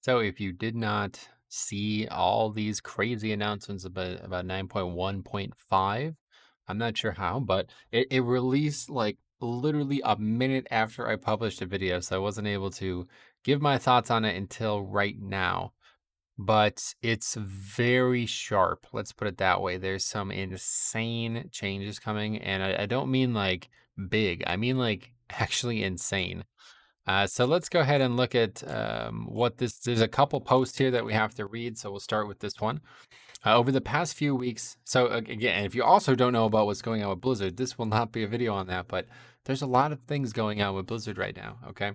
So if you did not see all these crazy announcements about 9.1.5, I'm not sure how, but it released like literally a minute after I published a video, so I wasn't able to give my thoughts on it until right now. But it's very sharp. Let's put it that way. There's some insane changes coming, and I don't mean like big. I mean like actually insane. So let's go ahead and look at what this. There's a couple posts here that we have to read, so we'll start with this one. Over the past few weeks, so again, if you also don't know about what's going on with Blizzard, this will not be a video on that, but there's a lot of things going on with Blizzard right now. Okay.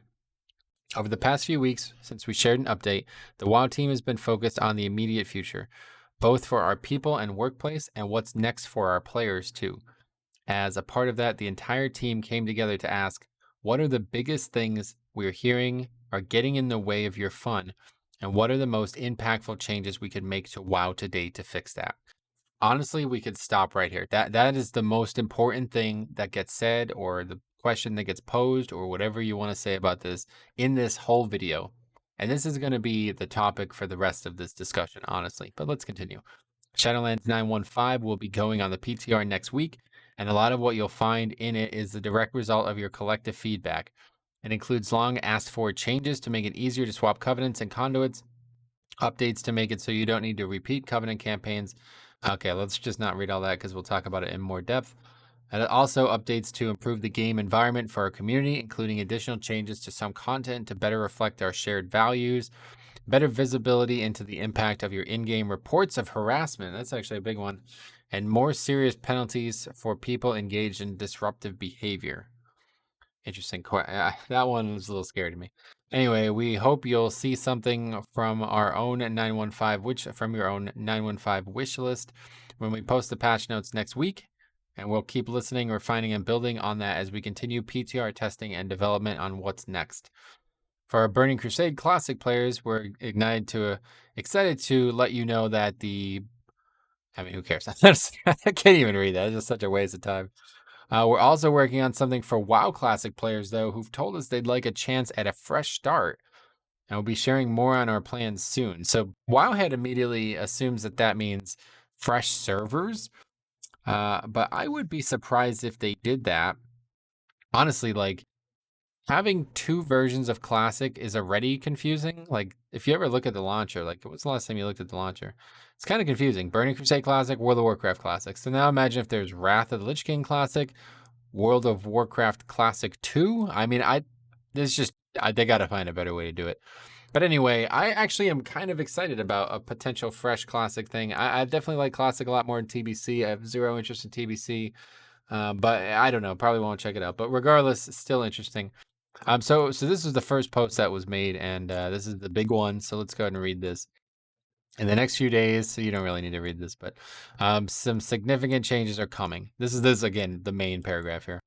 Over the past few weeks, since we shared an update, the WoW team has been focused on the immediate future, both for our people and workplace, and what's next for our players too. As a part of that, the entire team came together to ask, what are the biggest things we're hearing are getting in the way of your fun? And what are the most impactful changes we could make to WoW today to fix that? Honestly, we could stop right here. That is the most important thing that gets said, or the question that gets posed, or whatever you want to say about this in this whole video. And this is going to be the topic for the rest of this discussion, honestly. But let's continue. Shadowlands 915 will be going on the PTR next week, and a lot of what you'll find in it is the direct result of your collective feedback. It includes long asked for changes to make it easier to swap covenants and conduits, updates to make it so you don't need to repeat covenant campaigns. Okay, let's just not read all that because we'll talk about it in more depth. And it also updates to improve the game environment for our community, including additional changes to some content to better reflect our shared values, better visibility into the impact of your in-game reports of harassment. That's actually a big one. And more serious penalties for people engaged in disruptive behavior. Interesting. That one was a little scary to me. Anyway, we hope you'll see something from our own 915, from your own 915 wish list when we post the patch notes next week. And we'll keep listening, refining, and building on that as we continue PTR testing and development on what's next. For our Burning Crusade Classic players, we're excited to let you know that who cares? I can't even read that. It's just such a waste of time. We're also working on something for WoW Classic players, though, who've told us they'd like a chance at a fresh start. And we'll be sharing more on our plans soon. So Wowhead immediately assumes that means fresh servers. But I would be surprised if they did that. Honestly, like, having two versions of Classic is already confusing. Like, if you ever look at the launcher, like, what's the last time you looked at the launcher? It's kind of confusing. Burning Crusade Classic, World of Warcraft Classic. So now imagine if there's Wrath of the Lich King Classic, World of Warcraft Classic 2. I mean, they got to find a better way to do it. But anyway, I actually am kind of excited about a potential fresh Classic thing. I definitely like Classic a lot more than TBC. I have zero interest in TBC. But I don't know, probably won't check it out. But regardless, it's still interesting. So this is the first post that was made, and this is the big one. So let's go ahead and read this. In the next few days, so you don't really need to read this, but some significant changes are coming. This is again the main paragraph here.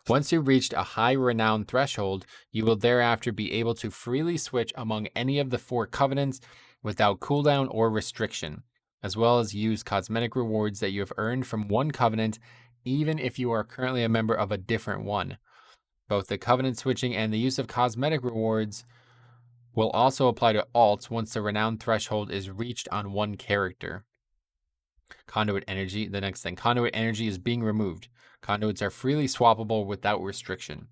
Once you've reached a high renown threshold, you will thereafter be able to freely switch among any of the 4 covenants without cooldown or restriction, as well as use cosmetic rewards that you have earned from one covenant, even if you are currently a member of a different one. Both the covenant switching and the use of cosmetic rewards will also apply to alts once the renown threshold is reached on one character. Conduit Energy, the next thing. Conduit Energy is being removed. Conduits are freely swappable without restriction.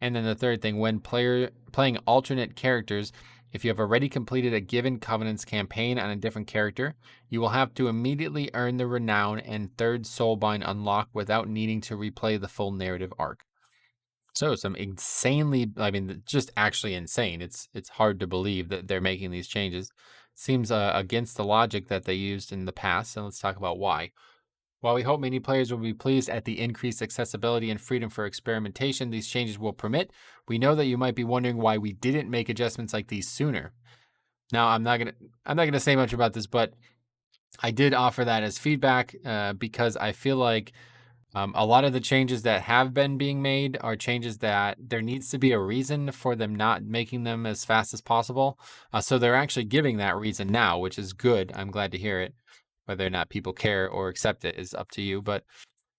And then the third thing, when playing alternate characters, if you have already completed a given Covenant's campaign on a different character, you will have to immediately earn the renown and third soulbind unlock without needing to replay the full narrative arc. So some insanely, just actually insane. It's hard to believe that they're making these changes. Seems against the logic that they used in the past, and let's talk about why. While we hope many players will be pleased at the increased accessibility and freedom for experimentation these changes will permit, we know that you might be wondering why we didn't make adjustments like these sooner. Now, I'm not gonna say much about this, but I did offer that as feedback because I feel like a lot of the changes that have been being made are changes that there needs to be a reason for them not making them as fast as possible. So they're actually giving that reason now, which is good. I'm glad to hear it. Whether or not people care or accept it is up to you. But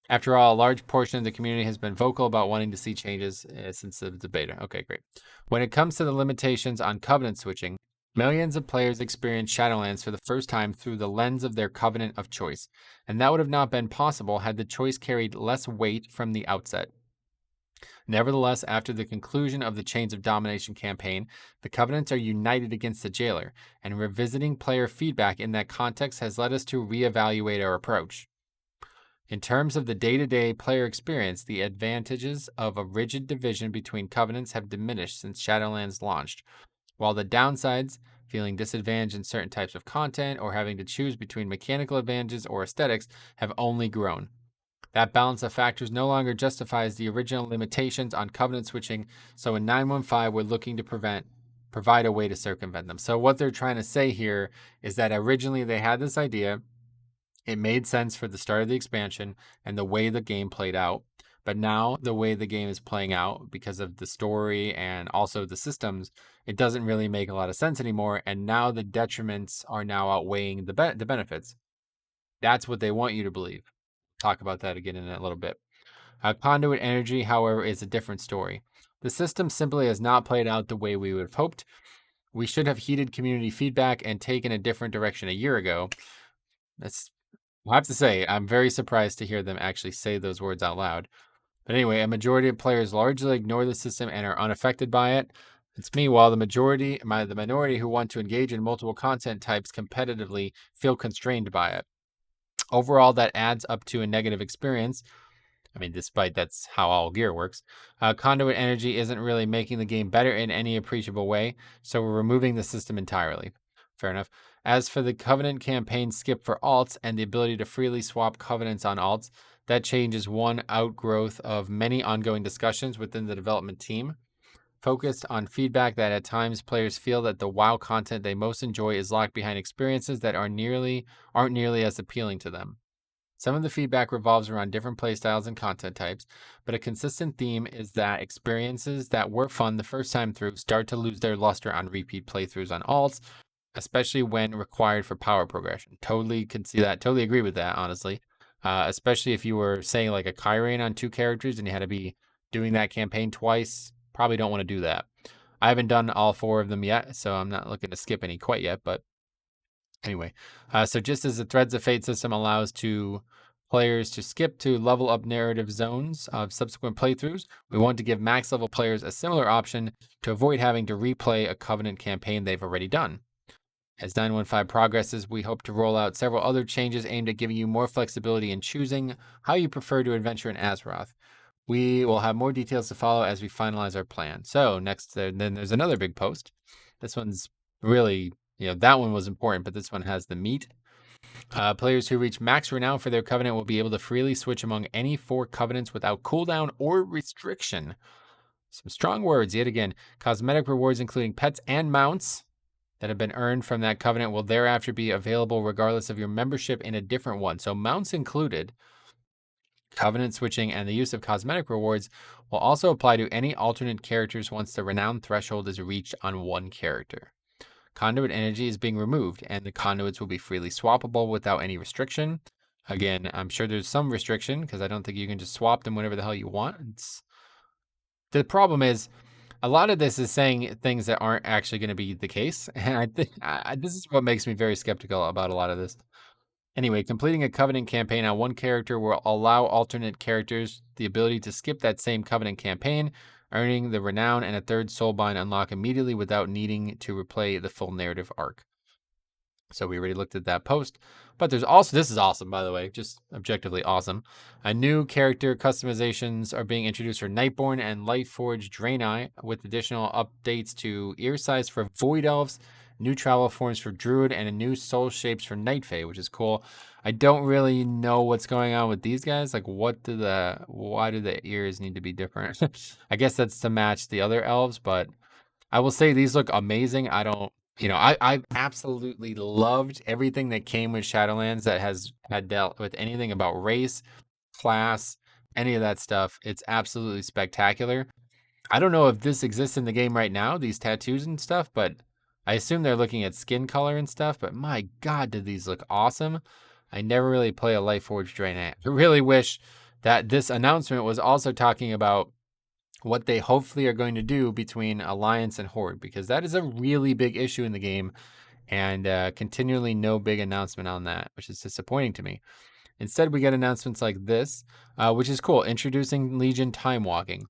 after all, a large portion of the community has been vocal about wanting to see changes since the beta. Okay, great. When it comes to the limitations on covenant switching, Millions of players experience Shadowlands for the first time through the lens of their covenant of choice, and that would have not been possible had the choice carried less weight from the outset. Nevertheless, after the conclusion of the Chains of Domination campaign, the Covenants are united against the Jailer, and revisiting player feedback in that context has led us to reevaluate our approach. In terms of the day to day player experience, the advantages of a rigid division between Covenants have diminished since Shadowlands launched, while the downsides, feeling disadvantaged in certain types of content or having to choose between mechanical advantages or aesthetics, have only grown. That balance of factors no longer justifies the original limitations on covenant switching, so in 915 we're looking to provide a way to circumvent them. So what they're trying to say here is that originally they had this idea, it made sense for the start of the expansion and the way the game played out. But now the way the game is playing out because of the story and also the systems, it doesn't really make a lot of sense anymore. And now the detriments are now outweighing the benefits. That's what they want you to believe. Talk about that again in a little bit. Conduit Energy, however, is a different story. The system simply has not played out the way we would have hoped. We should have heeded community feedback and taken a different direction a year ago. I have to say, I'm very surprised to hear them actually say those words out loud. But anyway, a majority of players largely ignore the system and are unaffected by it. It's me, while the minority who want to engage in multiple content types competitively feel constrained by it. Overall, that adds up to a negative experience. I mean, despite that's how all gear works. Conduit Energy isn't really making the game better in any appreciable way, so we're removing the system entirely. Fair enough. As for the Covenant campaign skip for alts and the ability to freely swap Covenants on alts, that change is one outgrowth of many ongoing discussions within the development team, focused on feedback that at times players feel that the WoW content they most enjoy is locked behind experiences that aren't nearly as appealing to them. Some of the feedback revolves around different playstyles and content types, but a consistent theme is that experiences that were fun the first time through start to lose their luster on repeat playthroughs on alts, especially when required for power progression. Totally can see that. Totally agree with that, honestly. Especially if you were saying like a Kyrian on 2 characters and you had to be doing that campaign twice, probably don't want to do that. I haven't done all 4 of them yet, so I'm not looking to skip any quite yet, but anyway, so just as the Threads of Fate system allows players to skip to level up narrative zones of subsequent playthroughs, we want to give max level players a similar option to avoid having to replay a Covenant campaign they've already done. As 915 progresses, we hope to roll out several other changes aimed at giving you more flexibility in choosing how you prefer to adventure in Azeroth. We will have more details to follow as we finalize our plan. So next, then there's another big post. This one's really, that one was important, but this one has the meat. Players who reach max renown for their covenant will be able to freely switch among any 4 covenants without cooldown or restriction. Some strong words yet again. Cosmetic rewards, including pets and mounts that have been earned from that covenant, will thereafter be available regardless of your membership in a different one. So mounts included. Covenant switching and the use of cosmetic rewards will also apply to any alternate characters once the renown threshold is reached on one character. Conduit Energy is being removed, and the conduits will be freely swappable without any restriction. Again, I'm sure there's some restriction because I don't think you can just swap them whenever the hell you want. The problem is, a lot of this is saying things that aren't actually going to be the case, and I think this is what makes me very skeptical about a lot of this. Anyway, completing a Covenant campaign on one character will allow alternate characters the ability to skip that same Covenant campaign, earning the renown and a 3rd soulbind unlock immediately without needing to replay the full narrative arc. So we already looked at that post. But there's also, this is awesome, by the way, just objectively awesome. A new character customizations are being introduced for Nightborn and Lightforged Draenei, with additional updates to ear size for Void Elves, new travel forms for Druid, and a new soul shapes for Night Fae, which is cool. I don't really know what's going on with these guys. Like, why do the ears need to be different? I guess that's to match the other elves, but I will say these look amazing. I absolutely loved everything that came with Shadowlands that had dealt with anything about race, class, any of that stuff. It's absolutely spectacular. I don't know if this exists in the game right now, these tattoos and stuff, but I assume they're looking at skin color and stuff. But my God, did these look awesome? I never really play a Lightforged Draenei. I really wish that this announcement was also talking about what they hopefully are going to do between Alliance and Horde, because that is a really big issue in the game, and continually no big announcement on that, which is disappointing to me. Instead, we get announcements like this, which is cool. Introducing Legion Time Walking.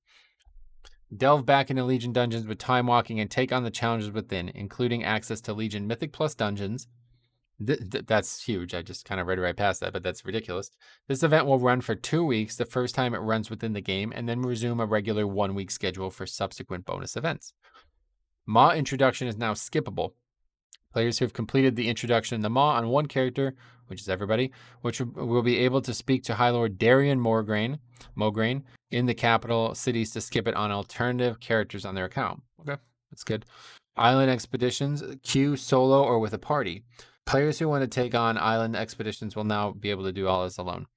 Delve back into Legion dungeons with time walking and take on the challenges within, including access to Legion Mythic Plus dungeons. That's huge. I just kind of read right past that, but that's ridiculous. This event will run for 2 weeks, the first time it runs within the game, and then resume a regular 1-week schedule for subsequent bonus events. Maw introduction is now skippable. Players who have completed the introduction in the Maw on one character, which is everybody, which will be able to speak to High Lord Darian Mograine in the capital cities to skip it on alternative characters on their account. Okay, that's good. Island expeditions, queue, solo, or with a party. Players who want to take on island expeditions will now be able to do all this alone.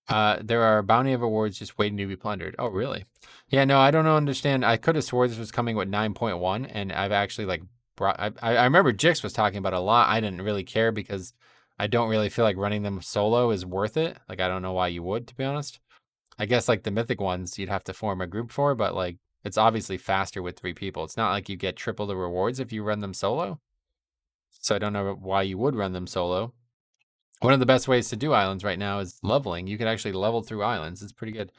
There are a bounty of awards just waiting to be plundered. Oh, really? Yeah, no, I don't understand. I could have swore this was coming with 9.1, and I've actually I remember Jix was talking about it a lot. I didn't really care because I don't really feel like running them solo is worth it. Like, I don't know why you would, to be honest. I guess like the mythic ones you'd have to form a group for, but like it's obviously faster with 3 people. It's not like you get triple the rewards if you run them solo. So I don't know why you would run them solo. One of the best ways to do islands right now is leveling. You can actually level through islands. It's pretty good.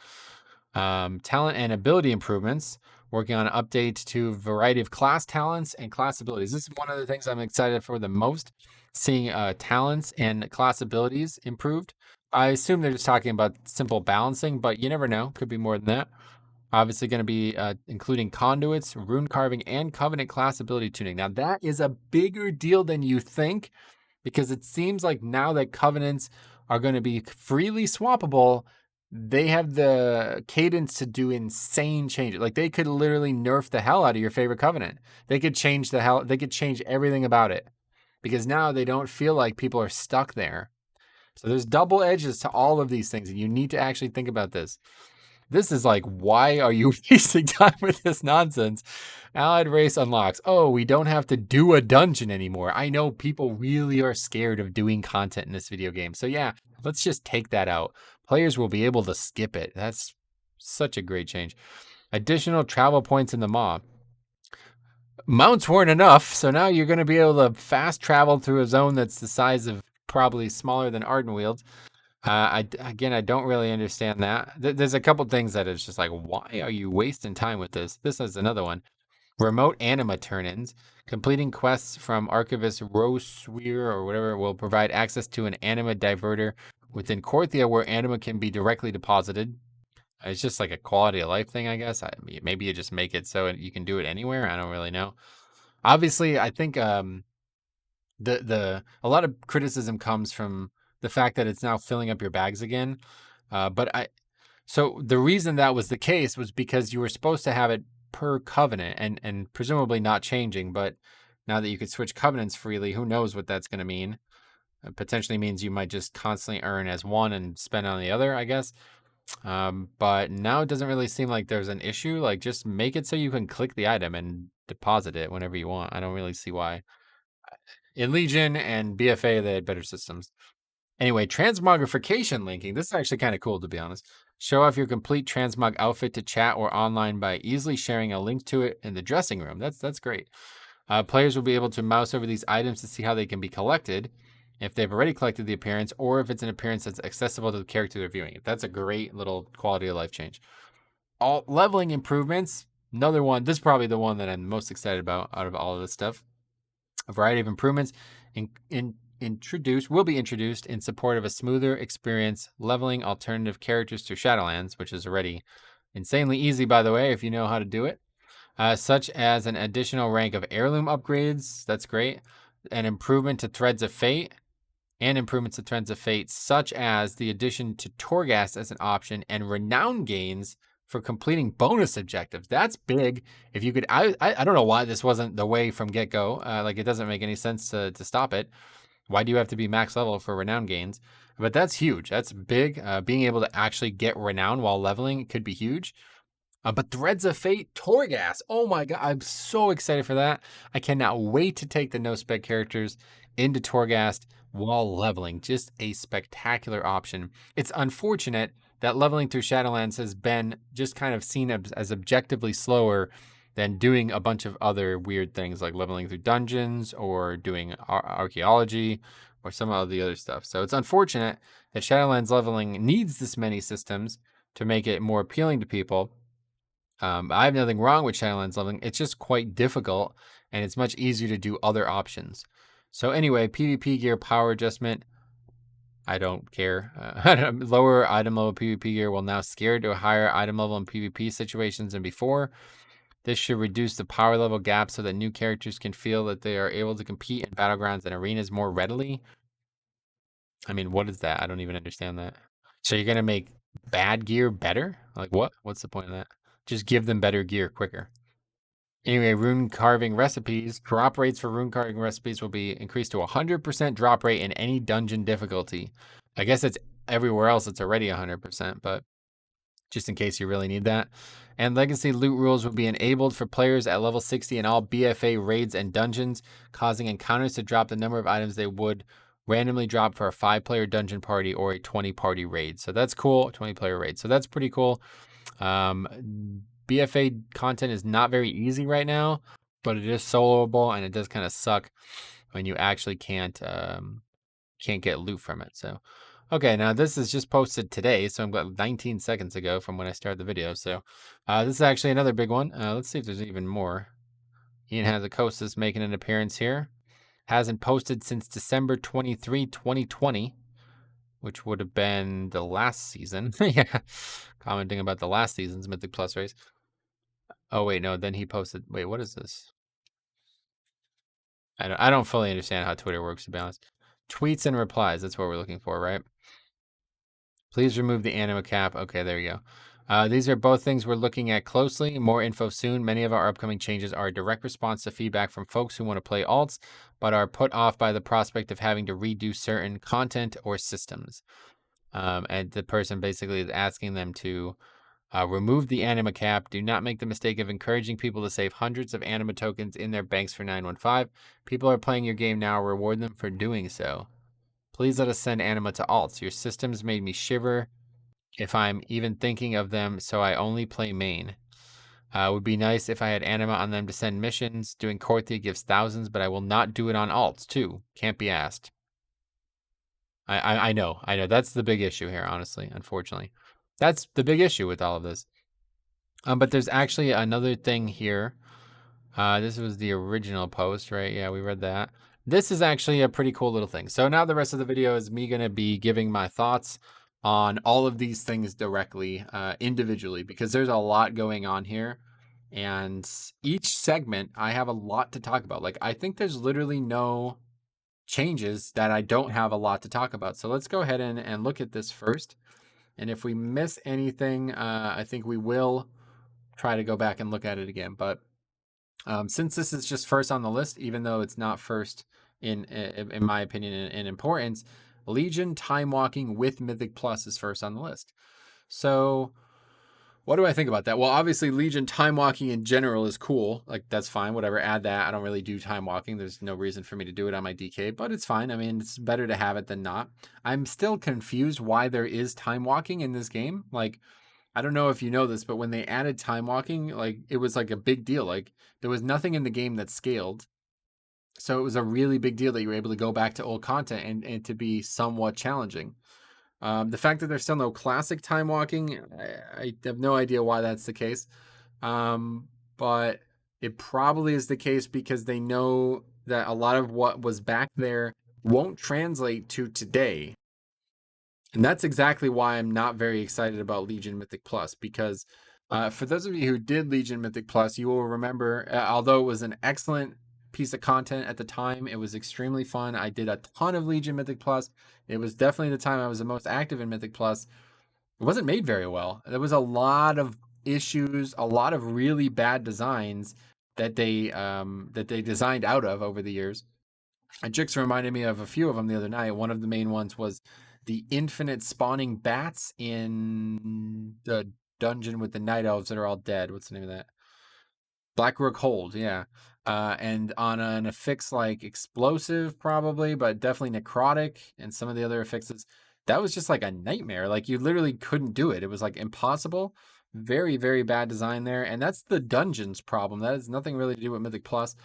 Talent and ability improvements. Working on an update to a variety of class talents and class abilities. This is one of the things I'm excited for the most. Seeing talents and class abilities improved. I assume they're just talking about simple balancing, but you never know. Could be more than that. Obviously going to be including conduits, rune carving, and covenant class ability tuning. Now that is a bigger deal than you think, because it seems like now that covenants are going to be freely swappable, they have the cadence to do insane changes. Like they could literally nerf the hell out of your favorite covenant. They could change everything about it, because now they don't feel like people are stuck there. So there's double edges to all of these things, and you need to actually think about this. This is like, why are you wasting time with this nonsense? Allied race unlocks. Oh, we don't have to do a dungeon anymore. I know people really are scared of doing content in this video game. So yeah, let's just take that out. Players will be able to skip it. That's such a great change. Additional travel points in the Maw. Mounts weren't enough, so now you're going to be able to fast travel through a zone that's the size of probably smaller than Ardenweald. I don't really understand that. There's a couple things that it's just like, why are you wasting time with this? This is another one. Remote anima turn-ins. Completing quests from Archivist Rosweir or whatever will provide access to an anima diverter within Korthia where anima can be directly deposited. It's just like a quality of life thing, I guess. Maybe you just make it so you can do it anywhere. I don't really know. Obviously, I think a lot of criticism comes from the fact that it's now filling up your bags again. So the reason that was the case was because you were supposed to have it per covenant and presumably not changing. But now that you could switch covenants freely, who knows what that's going to mean? It potentially means you might just constantly earn as one and spend on the other, I guess. But now it doesn't really seem like there's an issue. Like, just make it so you can click the item and deposit it whenever you want. I don't really see why. In Legion and BFA, they had better systems. Anyway, transmogrification linking. This is actually kind of cool, to be honest. Show off your complete transmog outfit to chat or online by easily sharing a link to it in the dressing room. That's great. Players will be able to mouse over these items to see how they can be collected, if they've already collected the appearance, or if it's an appearance that's accessible to the character they're viewing. That's a great little quality of life change. All leveling improvements. Another one. This is probably the one that I'm most excited about out of all of this stuff. A variety of improvements will be introduced in support of a smoother experience leveling alternative characters to Shadowlands, which is already insanely easy, by the way, if you know how to do it. Such as an additional rank of heirloom upgrades. That's great. An improvement to Threads of Fate. And improvements to Threads of Fate, such as the addition to Torghast as an option and renown gains for completing bonus objectives. That's big. If you could, I don't know why this wasn't the way from get-go. Like, it doesn't make any sense to stop it. Why do you have to be max level for renown gains? But that's huge. That's big. Being able to actually get renown while leveling could be huge. But Threads of Fate, Torghast. Oh my god, I'm so excited for that. I cannot wait to take the no-spec characters into Torghast while leveling. Just a spectacular option. It's unfortunate that leveling through Shadowlands has been just kind of seen as objectively slower than doing a bunch of other weird things like leveling through dungeons or doing archaeology or some of the other stuff. So it's unfortunate that Shadowlands leveling needs this many systems to make it more appealing to people. I have nothing wrong with Shadowlands leveling. It's just quite difficult, and it's much easier to do other options. So anyway, PvP gear power adjustment. I don't care. Lower item level PvP gear will now scale to a higher item level in PvP situations than before. This should reduce the power level gap so that new characters can feel that they are able to compete in battlegrounds and arenas more readily. I mean, what is that? I don't even understand that. So you're gonna make bad gear better? Like what? What's the point of that? Just give them better gear quicker. Anyway, rune carving recipes. Drop rates for rune carving recipes will be increased to 100% drop rate in any dungeon difficulty. I guess it's everywhere else it's already 100%, but just in case you really need that. And legacy loot rules will be enabled for players at level 60 in all BFA raids and dungeons, causing encounters to drop the number of items they would randomly drop for a 5-player dungeon party or a 20-party raid. So that's cool, 20-player raid. So that's pretty cool. BFA content is not very easy right now, but it is soloable, and it does kind of suck when you actually can't get loot from it. So, okay, now this is just posted today, so I'm about 19 seconds ago from when I started the video. So, this is actually another big one. Let's see if there's even more. Ian Hazakosis making an appearance here. Hasn't posted since December 23, 2020, which would have been the last season. Yeah, commenting about the last season's Mythic Plus race. Oh wait, no. Then he posted. Wait, what is this? I don't fully understand how Twitter works, to be honest. Tweets and replies. That's what we're looking for, right? Please remove the anima cap. Okay, there you go. These are both things we're looking at closely. More info soon. Many of our upcoming changes are a direct response to feedback from folks who want to play alts, but are put off by the prospect of having to redo certain content or systems. And the person basically is asking them to remove the anima cap. Do not make the mistake of encouraging people to save hundreds of anima tokens in their banks for 915. People are playing your game now. Reward them for doing so. Please let us send anima to alts. Your systems made me shiver if I'm even thinking of them, so I only play main. Would be nice if I had anima on them to send missions. Doing Korthia gives thousands, but I will not do it on alts, too. Can't be asked. I know. That's the big issue here, honestly, unfortunately. That's the big issue with all of this. But there's actually another thing here. This was the original post, right? Yeah, we read that. This is actually a pretty cool little thing. So now the rest of the video is me going to be giving my thoughts on all of these things directly, individually, because there's a lot going on here. And each segment, I have a lot to talk about. Like, I think there's literally no changes that I don't have a lot to talk about. So let's go ahead and look at this first. And if we miss anything, I think we will try to go back and look at it again. But since this is just first on the list, even though it's not first in my opinion in importance, Legion time walking with Mythic Plus is first on the list. So what do I think about that? Well, obviously Legion time walking in general is cool. Like, that's fine. Whatever, add that. I don't really do time walking. There's no reason for me to do it on my DK, but it's fine. I mean, it's better to have it than not. I'm still confused why there is time walking in this game. Like, I don't know if you know this, but when they added time walking, like, it was like a big deal. Like, there was nothing in the game that scaled. So it was a really big deal that you were able to go back to old content and to be somewhat challenging. The fact that there's still no classic time walking, I have no idea why that's the case. But it probably is the case because they know that a lot of what was back there won't translate to today. And that's exactly why I'm not very excited about Legion Mythic Plus, because for those of you who did Legion Mythic Plus, you will remember, although it was an excellent piece of content at the time, it was extremely fun. I did a ton of Legion Mythic Plus. It was definitely the time I was the most active in Mythic Plus. It wasn't made very well. There was a lot of issues, a lot of really bad designs that they designed out of over the years. And Jix reminded me of a few of them the other night. One of the main ones was the infinite spawning bats in the dungeon with the night elves that are all dead. What's the name of that? Blackrook Hold, yeah. And on an affix like explosive, probably, but definitely necrotic, and some of the other affixes. that was just like a nightmare. Like you literally couldn't do it. It was like impossible. Very, very bad design there. And that's the dungeons problem. That has nothing really to do with Mythic Plus.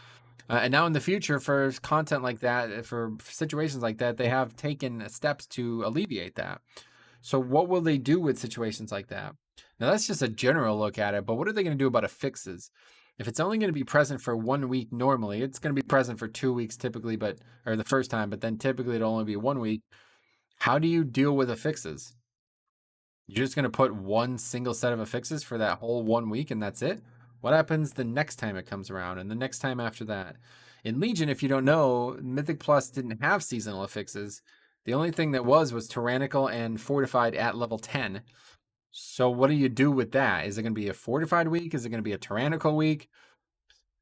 And now in the future, for content like that, for situations like that, they have taken steps to alleviate that. So what will they do with situations like that? Now that's just a general look at it, but what are they going to do about affixes? If it's only going to be present for 1 week normally, it's going to be present for 2 weeks typically, or the first time, but then typically it'll only be 1 week. How do you deal with affixes? You're just going to put one single set of affixes for that whole 1 week and that's it? What happens the next time it comes around and the next time after that? In Legion, if you don't know, Mythic Plus didn't have seasonal affixes. The only thing that was tyrannical and fortified at level 10. So what do you do with that? Is it going to be a fortified week? Is it going to be a tyrannical week?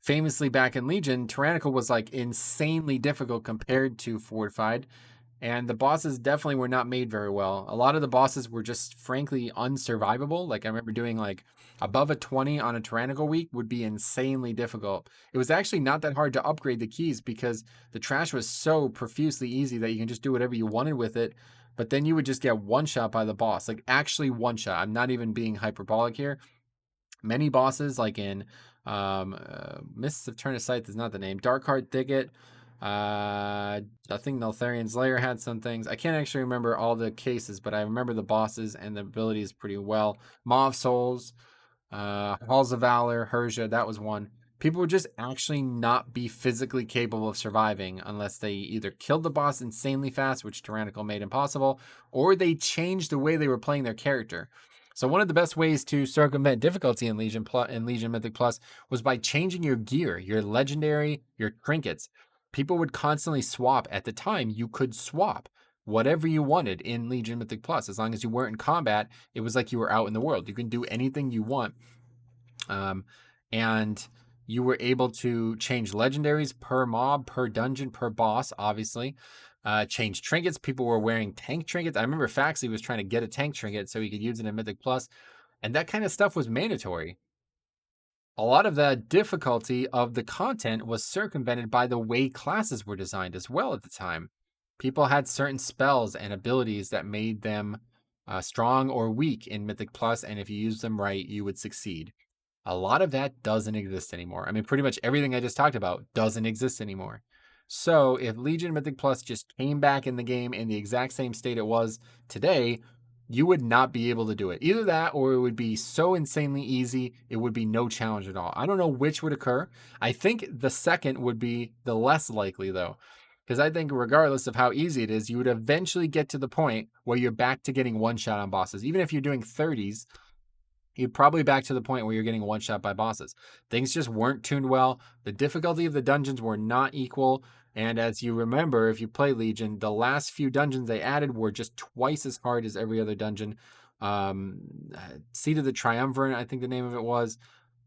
Famously back in Legion, tyrannical was like insanely difficult compared to fortified. And the bosses definitely were not made very well. A lot of the bosses were just frankly unsurvivable. Like I remember doing like above a 20 on a tyrannical week would be insanely difficult. It was actually not that hard to upgrade the keys because the trash was so profusely easy that you can just do whatever you wanted with it. But then you would just get one shot by the boss, like actually one shot. I'm not even being hyperbolic here. Many bosses, like in Mists of Turn Sight is not the name. Darkheart Thicket. I think Neltharian's Lair had some things. I can't actually remember all the cases, but I remember the bosses and the abilities pretty well. Maw of Souls, Halls of Valor, Hersia, that was one. People would just actually not be physically capable of surviving unless they either killed the boss insanely fast, which Tyrannical made impossible, or they changed the way they were playing their character. So one of the best ways to circumvent difficulty in Legion Mythic Plus was by changing your gear, your legendary, your trinkets. People would constantly swap. At the time, you could swap whatever you wanted in Legion Mythic Plus. As long as you weren't in combat, it was like you were out in the world. You can do anything you want. And you were able to change legendaries per mob, per dungeon, per boss, obviously. Change trinkets. People were wearing tank trinkets. I remember Faxley was trying to get a tank trinket so he could use it in Mythic Plus, and that kind of stuff was mandatory. A lot of the difficulty of the content was circumvented by the way classes were designed as well at the time. People had certain spells and abilities that made them strong or weak in Mythic Plus, and if you used them right, you would succeed. A lot of that doesn't exist anymore. I mean, pretty much everything I just talked about doesn't exist anymore. So if Legion Mythic Plus just came back in the game in the exact same state it was today, you would not be able to do it. Either that or it would be so insanely easy, it would be no challenge at all. I don't know which would occur. I think the second would be the less likely, though. Because I think regardless of how easy it is, you would eventually get to the point where you're back to getting one shot on bosses. Even if you're doing 30s, you're probably back to the point where you're getting one shot by bosses. Things just weren't tuned well. The difficulty of the dungeons were not equal. And as you remember, if you play Legion, the last few dungeons they added were just twice as hard as every other dungeon. Seat of the Triumvirate, I think the name of it was.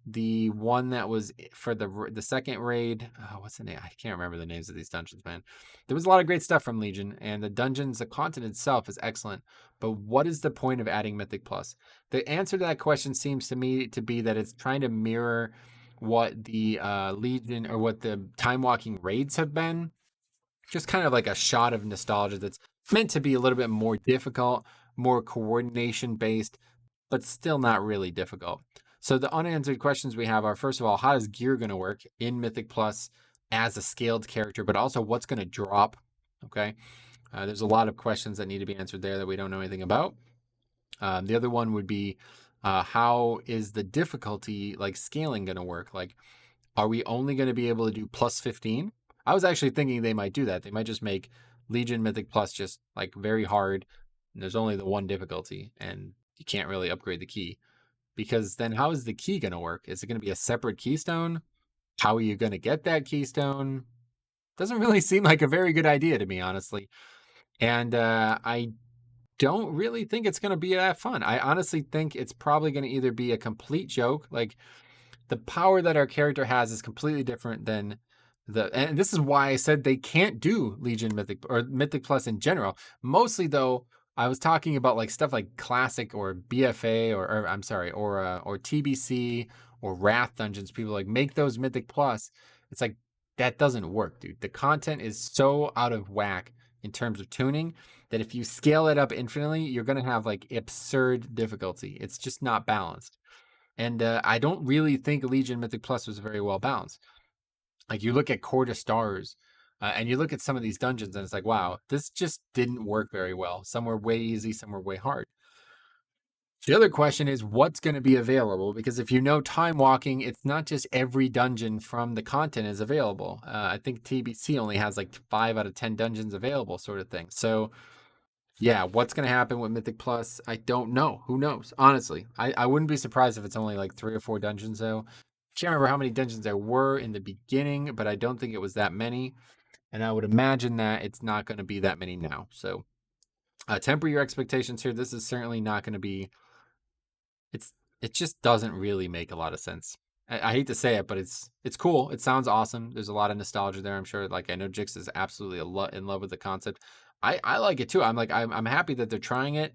The one that was for the second raid, what's the name? I can't remember the names of these dungeons, man. There was a lot of great stuff from Legion, and the dungeons, the content itself is excellent. But what is the point of adding Mythic Plus? The answer to that question seems to me to be that it's trying to mirror what the Legion or what the time walking raids have been. Just kind of like a shot of nostalgia that's meant to be a little bit more difficult, more coordination based, but still not really difficult. So the unanswered questions we have are, first of all, how is gear going to work in Mythic Plus as a scaled character, but also what's going to drop? Okay. There's a lot of questions that need to be answered there that we don't know anything about. The other one would be, how is the difficulty like scaling going to work? Like, are we only going to be able to do plus 15? I was actually thinking they might do that. They might just make Legion Mythic Plus just like very hard. And there's only the one difficulty, and you can't really upgrade the key. Because then how is the key going to work? Is it going to be a separate keystone? How are you going to get that keystone? Doesn't really seem like a very good idea to me, honestly. And I don't really think it's going to be that fun. I honestly think it's probably going to either be a complete joke, like the power that our character has is completely different than and this is why I said they can't do Legion Mythic or Mythic Plus in general. Mostly though, I was talking about like stuff like Classic or BFA or I'm sorry, or TBC or Wrath dungeons. People like make those Mythic Plus. It's like that doesn't work, dude. The content is so out of whack in terms of tuning that if you scale it up infinitely, you're going to have like absurd difficulty. It's just not balanced. And I don't really think Legion Mythic Plus was very well balanced. Like you look at Core to Stars, and you look at some of these dungeons, and it's like, wow, this just didn't work very well. Some were way easy, some were way hard. The other question is what's going to be available? Because if you know time walking, it's not just every dungeon from the content is available. I think TBC only has like 5 out of 10 dungeons available, sort of thing. So, yeah, what's going to happen with Mythic Plus? I don't know. Who knows? Honestly, I wouldn't be surprised if it's only like 3 or 4 dungeons, though. Can't remember how many dungeons there were in the beginning, but I don't think it was that many. And I would imagine that it's not going to be that many now. So, temper your expectations here. This is certainly not going to be. It just doesn't really make a lot of sense. I hate to say it, but it's cool. It sounds awesome. There's a lot of nostalgia there. I'm sure. Like I know Jix is absolutely in love with the concept. I like it too. I'm happy that they're trying it.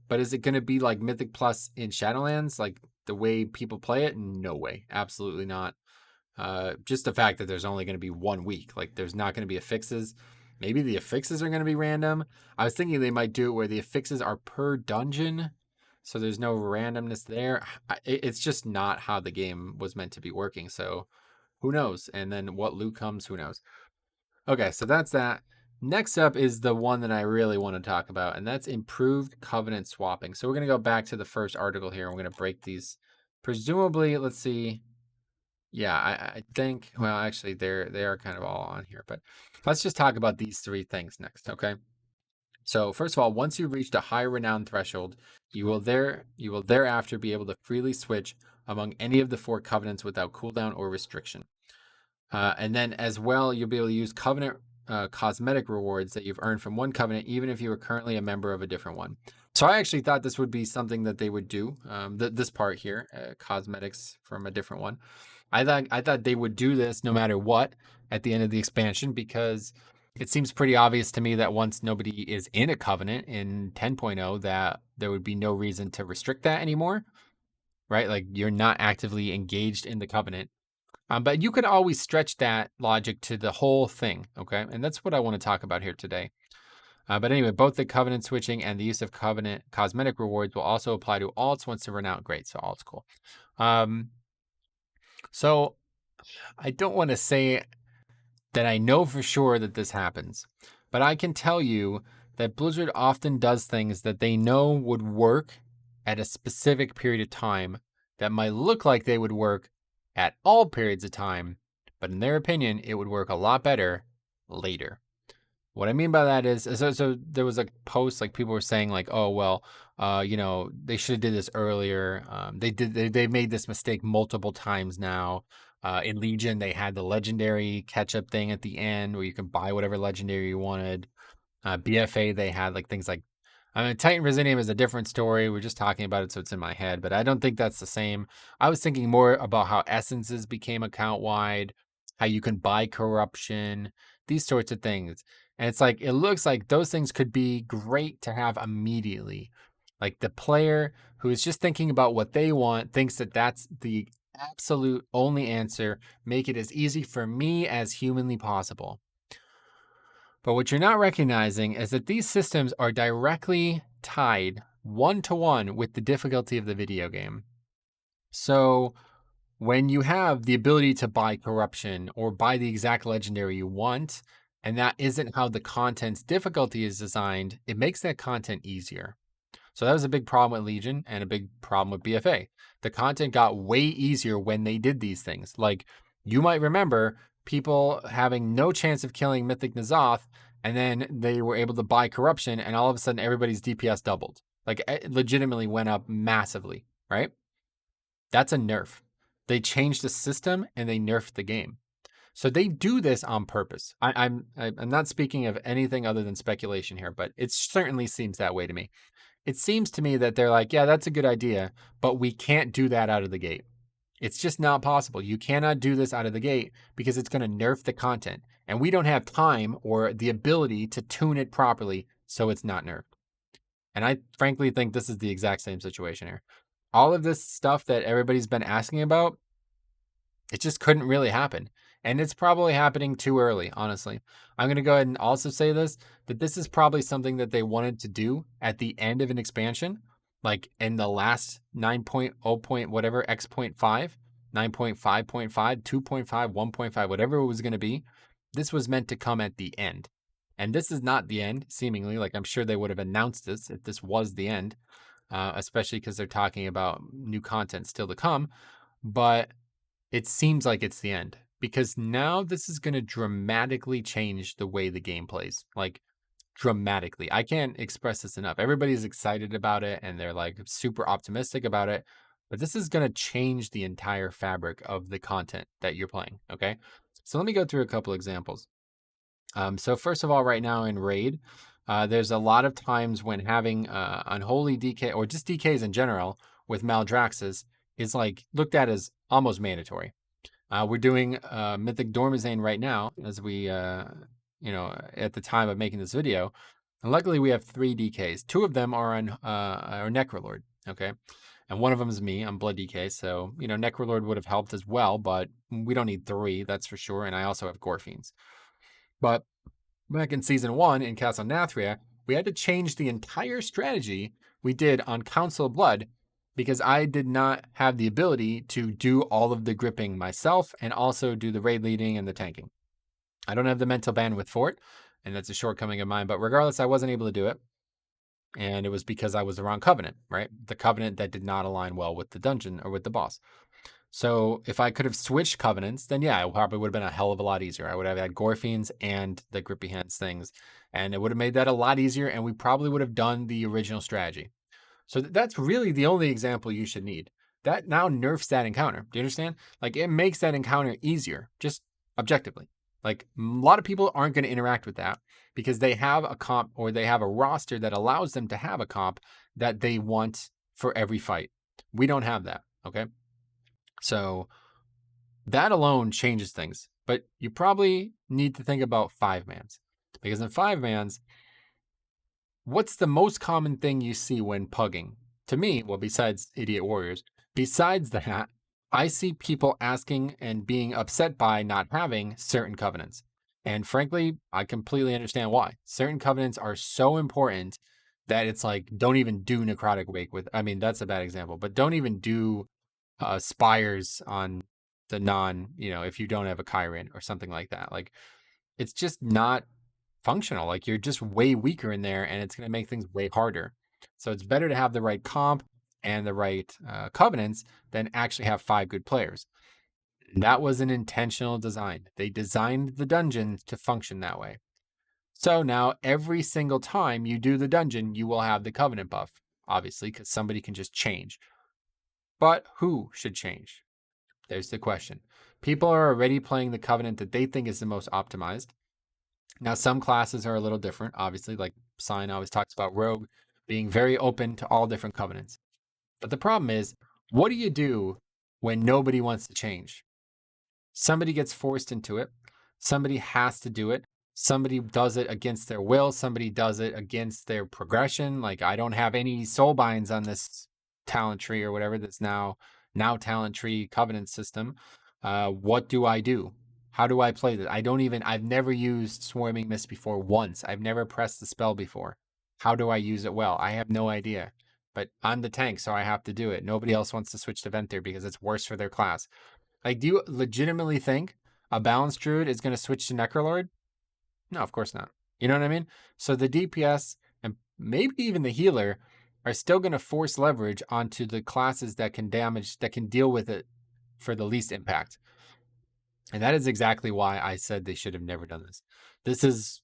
But is it going to be like Mythic Plus in Shadowlands, like the way people play it? No way, absolutely not. Just the fact that there's only going to be 1 week, like there's not going to be affixes. Maybe the affixes are going to be random. I was thinking they might do it where the affixes are per dungeon, so there's no randomness there. It's just not how the game was meant to be working. So who knows? And then what loot comes, who knows? Okay, so that's that. Next up is the one that I really want to talk about, and that's improved covenant swapping. So we're going to go back to the first article here, and we're going to break these. Presumably, let's see. Yeah, I think, well, actually, they are kind of all on here, but let's just talk about these 3 things next, okay? So first of all, once you've reached a high renown threshold, you will thereafter be able to freely switch among any of the 4 covenants without cooldown or restriction. And then as well, you'll be able to use covenant cosmetic rewards that you've earned from one covenant, even if you are currently a member of a different one. So I actually thought this would be something that they would do. This part here, cosmetics from a different one. I thought they would do this no matter what at the end of the expansion, because it seems pretty obvious to me that once nobody is in a covenant in 10.0, that there would be no reason to restrict that anymore, right? Like you're not actively engaged in the covenant. But you could always stretch that logic to the whole thing, okay? And that's what I want to talk about here today. But anyway, both the covenant switching and the use of covenant cosmetic rewards will also apply to alts once they're renowned. Great, so alts cool. So I don't want to say that I know for sure that this happens, but I can tell you that Blizzard often does things that they know would work at a specific period of time that might look like they would work at all periods of time, but in their opinion, it would work a lot better later. What I mean by that is, so there was a post, like people were saying like, oh, well, they should have did this earlier. They made this mistake multiple times now. In Legion, they had the legendary catch-up thing at the end where you can buy whatever legendary you wanted. BFA, they had like things like, I mean, Titan Resilient is a different story. We're just talking about it, so it's in my head, but I don't think that's the same. I was thinking more about how essences became account-wide, how you can buy corruption, these sorts of things. And it's like, it looks like those things could be great to have immediately. Like the player who is just thinking about what they want thinks that that's the absolute only answer. Make it as easy for me as humanly possible. But what you're not recognizing is that these systems are directly tied 1-to-1 with the difficulty of the video game. So when you have the ability to buy corruption or buy the exact legendary you want, and that isn't how the content's difficulty is designed, it makes that content easier. So that was a big problem with Legion and a big problem with BFA. The content got way easier when they did these things. Like you might remember people having no chance of killing Mythic N'Zoth, and then they were able to buy corruption, and all of a sudden everybody's DPS doubled. Like it legitimately went up massively, right? That's a nerf. They changed the system and they nerfed the game. So they do this on purpose. I'm not speaking of anything other than speculation here, but it certainly seems that way to me. It seems to me that they're like, yeah, that's a good idea, but we can't do that out of the gate. It's just not possible. You cannot do this out of the gate because it's going to nerf the content. And we don't have time or the ability to tune it properly so it's not nerfed. And I frankly think this is the exact same situation here. All of this stuff that everybody's been asking about, it just couldn't really happen. And it's probably happening too early, honestly. I'm going to go ahead and also say this, that this is probably something that they wanted to do at the end of an expansion, like in the last 9.0 point whatever, X point 5, 9.5.5, 2.5, 1.5, whatever it was going to be. This was meant to come at the end. And this is not the end, seemingly. Like, I'm sure they would have announced this if this was the end, especially because they're talking about new content still to come. But it seems like it's the end because now this is going to dramatically change the way the game plays. Like, dramatically. I can't express this enough. Everybody's excited about it and they're like super optimistic about it. But this is going to change the entire fabric of the content that you're playing. Okay. So let me go through a couple examples. So first of all, right now in Raid, there's a lot of times when having unholy DK or just DKs in general with Maldraxxus is like looked at as almost mandatory. We're doing Mythic Dormazane right now as we, at the time of making this video. And luckily we have 3 DKs. 2 of them are on are Necrolord, okay? And one of them is me. I'm Blood DK, so, Necrolord would have helped as well, but we don't need 3, that's for sure. And I also have Gore Fiends. But back in Season 1 in Castle Nathria, we had to change the entire strategy we did on Council of Blood because I did not have the ability to do all of the gripping myself and also do the raid leading and the tanking. I don't have the mental bandwidth for it, and that's a shortcoming of mine. But regardless, I wasn't able to do it. And it was because I was the wrong covenant, right? The covenant that did not align well with the dungeon or with the boss. So if I could have switched covenants, then yeah, it probably would have been a hell of a lot easier. I would have had Gore Fiends and the Grippy Hands things, and it would have made that a lot easier, and we probably would have done the original strategy. So that's really the only example you should need. That now nerfs that encounter. Do you understand? Like, it makes that encounter easier, just objectively. Like, a lot of people aren't going to interact with that because they have a comp or they have a roster that allows them to have a comp that they want for every fight. We don't have that, okay? So that alone changes things. But you probably need to think about 5-mans. Because in 5-mans, what's the most common thing you see when pugging? To me, well, besides Idiot Warriors, besides that, I see people asking and being upset by not having certain covenants. And frankly, I completely understand why. Certain covenants are so important that it's like, don't even do Necrotic Wake with, I mean, that's a bad example, but don't even do spires on the if you don't have a Chiron or something like that. Like, it's just not functional. Like, you're just way weaker in there and it's going to make things way harder. So it's better to have the right comp and the right covenants than actually have 5 good players. And that was an intentional design. They designed the dungeon to function that way. So now every single time you do the dungeon, you will have the covenant buff, obviously, because somebody can just change. But who should change? There's the question. People are already playing the covenant that they think is the most optimized. Now, some classes are a little different, obviously, like Sign always talks about Rogue being very open to all different covenants. But the problem is, what do you do when nobody wants to change? Somebody gets forced into it. Somebody has to do it. Somebody does it against their will. Somebody does it against their progression. Like, I don't have any soul binds on this talent tree or whatever that's now talent tree covenant system. What do I do? How do I play this? I've never used Swarming Mist before once. I've never pressed the spell before. How do I use it well? I have no idea. But I'm the tank, so I have to do it. Nobody else wants to switch to Venthyr because it's worse for their class. Like, do you legitimately think a balanced druid is going to switch to Necrolord? No, of course not. You know what I mean? So the DPS and maybe even the healer are still going to force leverage onto the classes that can deal with it for the least impact. And that is exactly why I said they should have never done this. This is,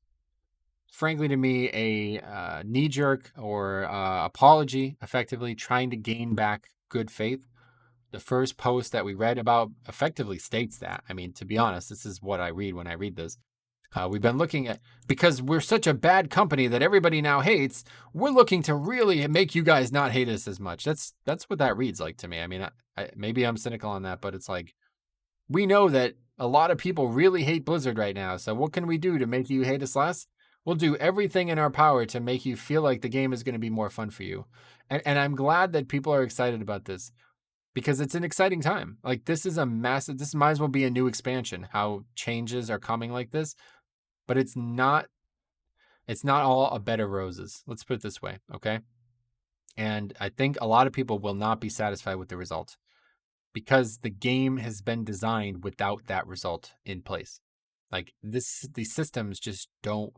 frankly, to me, a knee-jerk or apology, effectively trying to gain back good faith. The first post that we read about effectively states that. I mean, to be honest, this is what I read when I read this. We've been looking at, because we're such a bad company that everybody now hates, we're looking to really make you guys not hate us as much. That's what that reads like to me. I mean, maybe I'm cynical on that, but it's like, we know that a lot of people really hate Blizzard right now. So what can we do to make you hate us less? We'll do everything in our power to make you feel like the game is going to be more fun for you. And I'm glad that people are excited about this. because it's an exciting time. Like this is a massive. This might as well be a new expansion. How changes are coming like this, but it's not. It's not all a bed of roses. Let's put it this way, okay? And I think a lot of people will not be satisfied with the result because the game has been designed without that result in place. Like this, these systems just don't,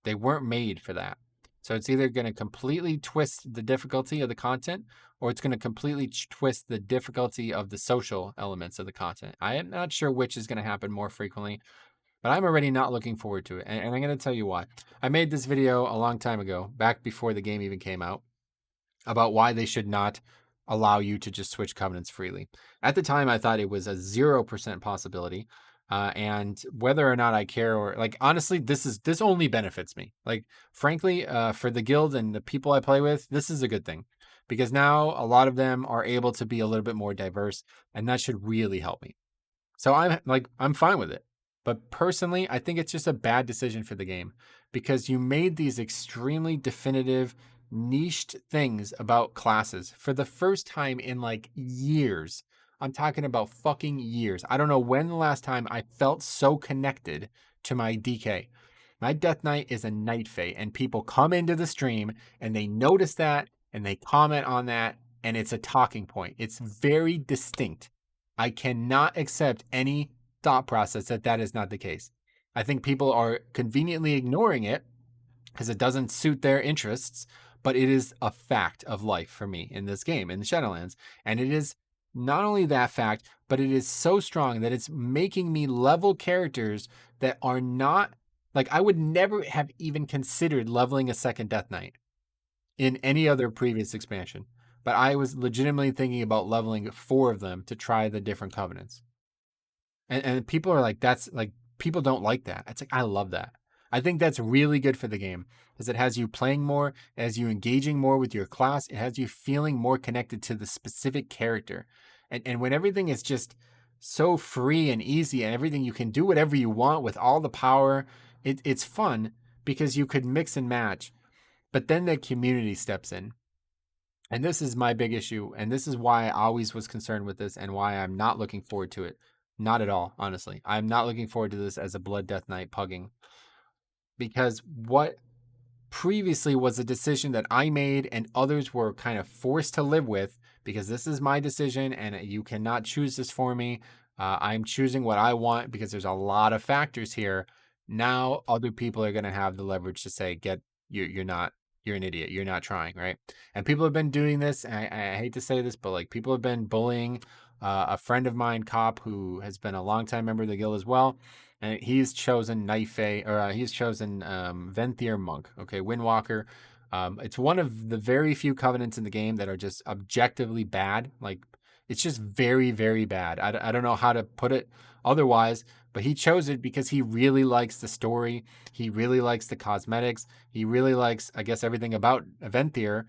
they weren't made for that. So it's either going to completely twist the difficulty of the content or it's going to completely twist the difficulty of the social elements of the content. I am not sure which is going to happen more frequently, but I'm already not looking forward to it. And I'm going to tell you why. I made this video a long time ago, back before the game even came out, about why they should not allow you to just switch covenants freely. At the time, I thought it was a 0% possibility. And whether or not I care, or like honestly, this only benefits me. Like frankly, for the guild and the people I play with, this is a good thing because now a lot of them are able to be a little bit more diverse, and that should really help me. So I'm fine with it. But personally, I think it's just a bad decision for the game because you made these extremely definitive, niched things about classes for the first time in like years. I'm talking about fucking years. I don't know when the last time I felt so connected to my DK. My Death Knight is a Night Fae, and people come into the stream and they notice that and they comment on that, and it's a talking point. It's very distinct. I cannot accept any thought process that that is not the case. I think people are conveniently ignoring it because it doesn't suit their interests, but it is a fact of life for me in this game, in the Shadowlands. And it is not only that fact, but it is so strong that it's making me level characters that are not like I would never have even considered leveling a second Death Knight in any other previous expansion. But I was legitimately thinking about leveling 4 of them to try the different covenants. And people are like, that's like, people don't like that. It's like, I love that. I think that's really good for the game because it has you playing more, it has you engaging more with your class, it has you feeling more connected to the specific character. And when everything is just so free and easy and everything, you can do whatever you want with all the power, it's fun because you could mix and match. But then the community steps in. And this is my big issue. And this is why I always was concerned with this and why I'm not looking forward to it. Not at all, honestly. I'm not looking forward to this as a Blood Death Knight pugging. Because what previously was a decision that I made and others were kind of forced to live with because this is my decision and you cannot choose this for me. I'm choosing what I want because there's a lot of factors here. Now other people are going to have the leverage to say, you're not, you're an idiot. You're not trying, right? And people have been doing this. And I hate to say this, but like people have been bullying a friend of mine, Cop, who has been a longtime member of the guild as well, and he's chosen Night Fae, or he's chosen Venthyr Monk. Okay, Windwalker. It's one of the very few covenants in the game that are just objectively bad. Like it's just very, very bad. I don't know how to put it otherwise, but he chose it because he really likes the story. He really likes the cosmetics. He really likes, I guess, everything about Venthyr.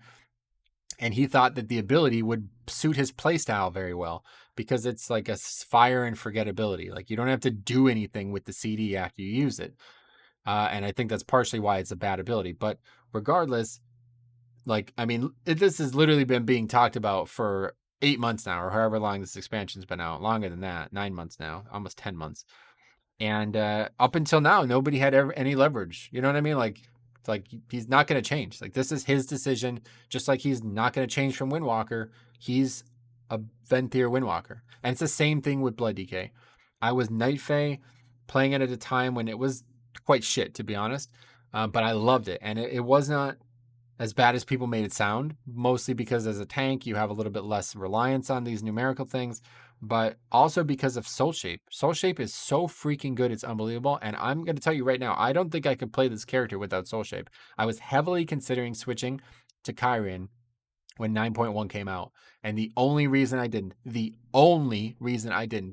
And he thought that the ability would suit his playstyle very well because it's like a fire and forgettability. Like you don't have to do anything with the CD after you use it. And I think that's partially why it's a bad ability. But regardless, like, I mean, this has literally been being talked about for 8 months now, or however long this expansion's been out. Longer than that, 9 months now, almost 10 months. And up until now, nobody had any leverage. You know what I mean? Like, it's like he's not going to change. Like, this is his decision, just like he's not going to change from Windwalker. He's a Venthyr Windwalker. And it's the same thing with Blood DK. I was Night Fae playing it at a time when it was quite shit, to be honest. But I loved it. And it was not as bad as people made it sound, mostly because as a tank, you have a little bit less reliance on these numerical things, but also because of Soul Shape. Soul Shape is so freaking good, it's unbelievable. And I'm going to tell you right now, I don't think I could play this character without Soul Shape. I was heavily considering switching to Kyrian when 9.1 came out. And the only reason I didn't,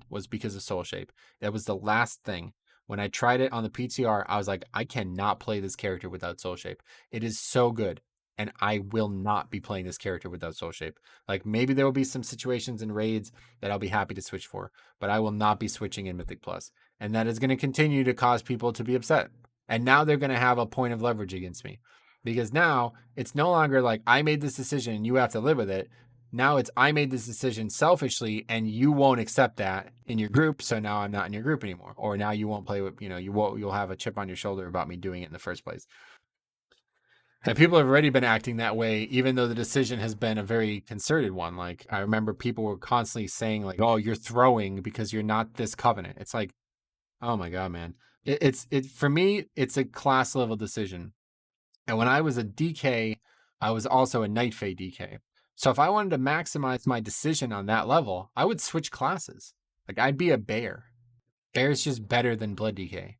was because of Soul Shape. That was the last thing. When I tried it on the PTR, I was like, I cannot play this character without Soul Shape. It is so good. And I will not be playing this character without Soul Shape. Like maybe there will be some situations and raids that I'll be happy to switch for, but I will not be switching in Mythic Plus. And that is going to continue to cause people to be upset. And now they're going to have a point of leverage against me because now it's no longer like I made this decision and you have to live with it. Now it's I made this decision selfishly, and you won't accept that in your group. So now I'm not in your group anymore, or now you won't play with you'll have a chip on your shoulder about me doing it in the first place. And people have already been acting that way, even though the decision has been a very concerted one. Like I remember people were constantly saying, like, "Oh, you're throwing because you're not this covenant." It's like, oh my god, man. It for me, it's a class level decision. And when I was a DK, I was also a Night Fae DK. So if I wanted to maximize my decision on that level, I would switch classes. Like I'd be a bear. Bear's just better than Blood DK.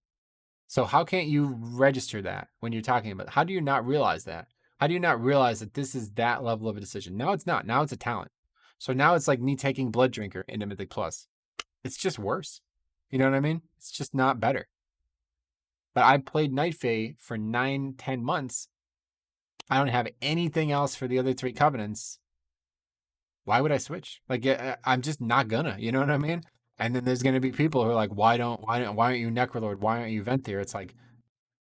So how can't you register that when you're talking about? How do you not realize that? How do you not realize that this is that level of a decision? Now it's not. Now it's a talent. So now it's like me taking Blood Drinker into Mythic Plus. It's just worse. You know what I mean? It's just not better. But I played Night Fae for 9-10 months. I don't have anything else for the other three covenants. Why would I switch? Like I'm just not gonna. You know what I mean? And then there's gonna be people who are like, why aren't you Necrolord? Why aren't you Venthyr? It's like,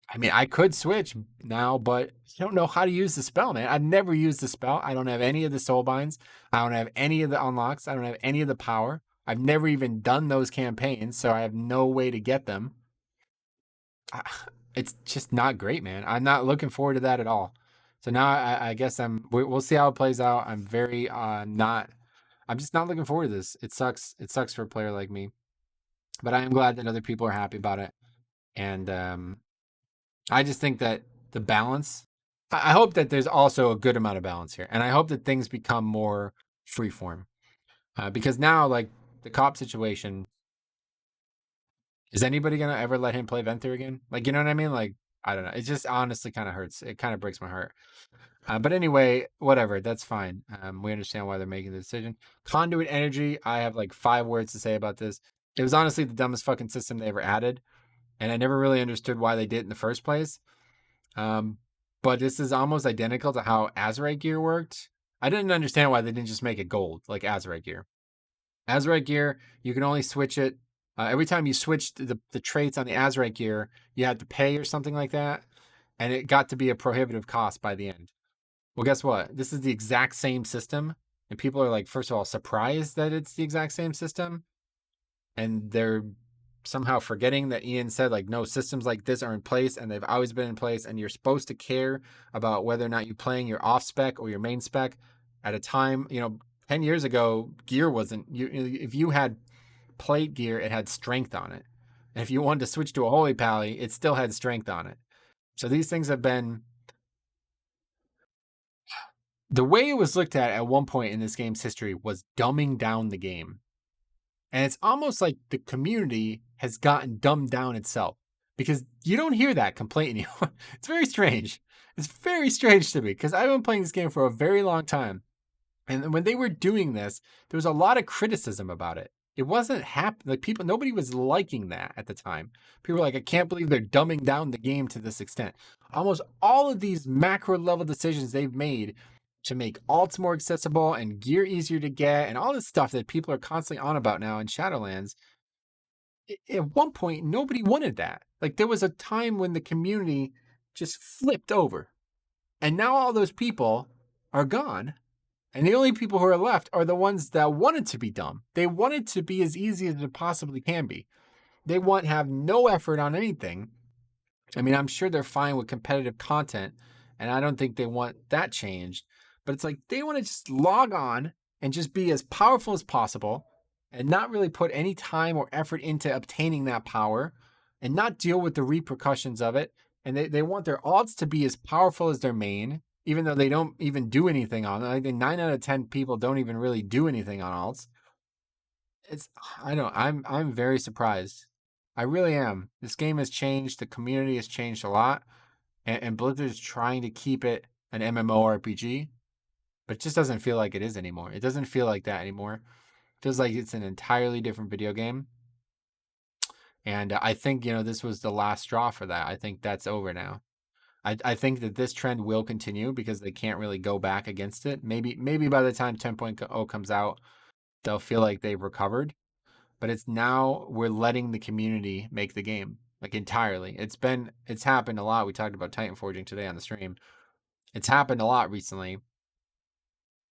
I mean, I could switch now, but I don't know how to use the spell, man. I've never used the spell. I don't have any of the soul binds. I don't have any of the unlocks. I don't have any of the power. I've never even done those campaigns, so I have no way to get them. It's just not great, man. I'm not looking forward to that at all. So now I guess we'll see how it plays out. I'm very not. I'm just not looking forward to this. It sucks. It sucks for a player like me, but I am glad that other people are happy about it. And I just think that the balance. I hope that there's also a good amount of balance here, and I hope that things become more freeform. Because now, like the cop situation, is anybody gonna ever let him play Venthyr again? Like, you know what I mean? Like, I don't know. It just honestly kind of hurts. It kind of breaks my heart. But anyway, whatever. That's fine. We understand why they're making the decision. Conduit Energy. I have like 5 words to say about this. It was honestly the dumbest fucking system they ever added, and I never really understood why they did it in the first place. But this is almost identical to how Azerite gear worked. I didn't understand why they didn't just make it gold like Azerite gear. Azerite gear, you can only switch it every time you switched the traits on the Azerite gear. You had to pay or something like that, and it got to be a prohibitive cost by the end. Well, guess what? This is the exact same system, and people are like, first of all, surprised that it's the exact same system, and they're somehow forgetting that Ian said, like, no, systems like this are in place, and they've always been in place, and you're supposed to care about whether or not you're playing your off spec or your main spec at a time. 10 years ago, gear wasn't you. If you had plate gear, it had strength on it, and if you wanted to switch to a holy pally, it still had strength on it. So these things have been, the way it was looked at one point in this game's history was dumbing down the game. And it's almost like the community has gotten dumbed down itself, because you don't hear that complaint anymore. It's very strange. It's very strange to me, because I've been playing this game for a very long time. And when they were doing this, there was a lot of criticism about it. It wasn't happy. Like nobody was liking that at the time. People were like, I can't believe they're dumbing down the game to this extent. Almost all of these macro level decisions they've made to make alts more accessible and gear easier to get and all this stuff that people are constantly on about now in Shadowlands. At one point, nobody wanted that. Like there was a time when the community just flipped over. And now all those people are gone. And the only people who are left are the ones that wanted to be dumb. They want it to be as easy as it possibly can be. They want to have no effort on anything. I mean, I'm sure they're fine with competitive content, and I don't think they want that changed. But it's like they want to just log on and just be as powerful as possible and not really put any time or effort into obtaining that power and not deal with the repercussions of it. And they want their odds to be as powerful as their main, even though they don't even do anything on it. I think 9 out of 10 people don't even really do anything on alts. It's I don't I'm very surprised. I really am. This game has changed. The community has changed a lot, and Blizzard's trying to keep it an MMORPG, but it just doesn't feel like it is anymore. It doesn't feel like that anymore. It feels like it's an entirely different video game. And I think this was the last straw for that. I think that's over now. I think that this trend will continue because they can't really go back against it. Maybe by the time 10.0 comes out, they'll feel like they've recovered. But it's now we're letting the community make the game, like entirely. It's happened a lot. We talked about Titan Forging today on the stream. It's happened a lot recently.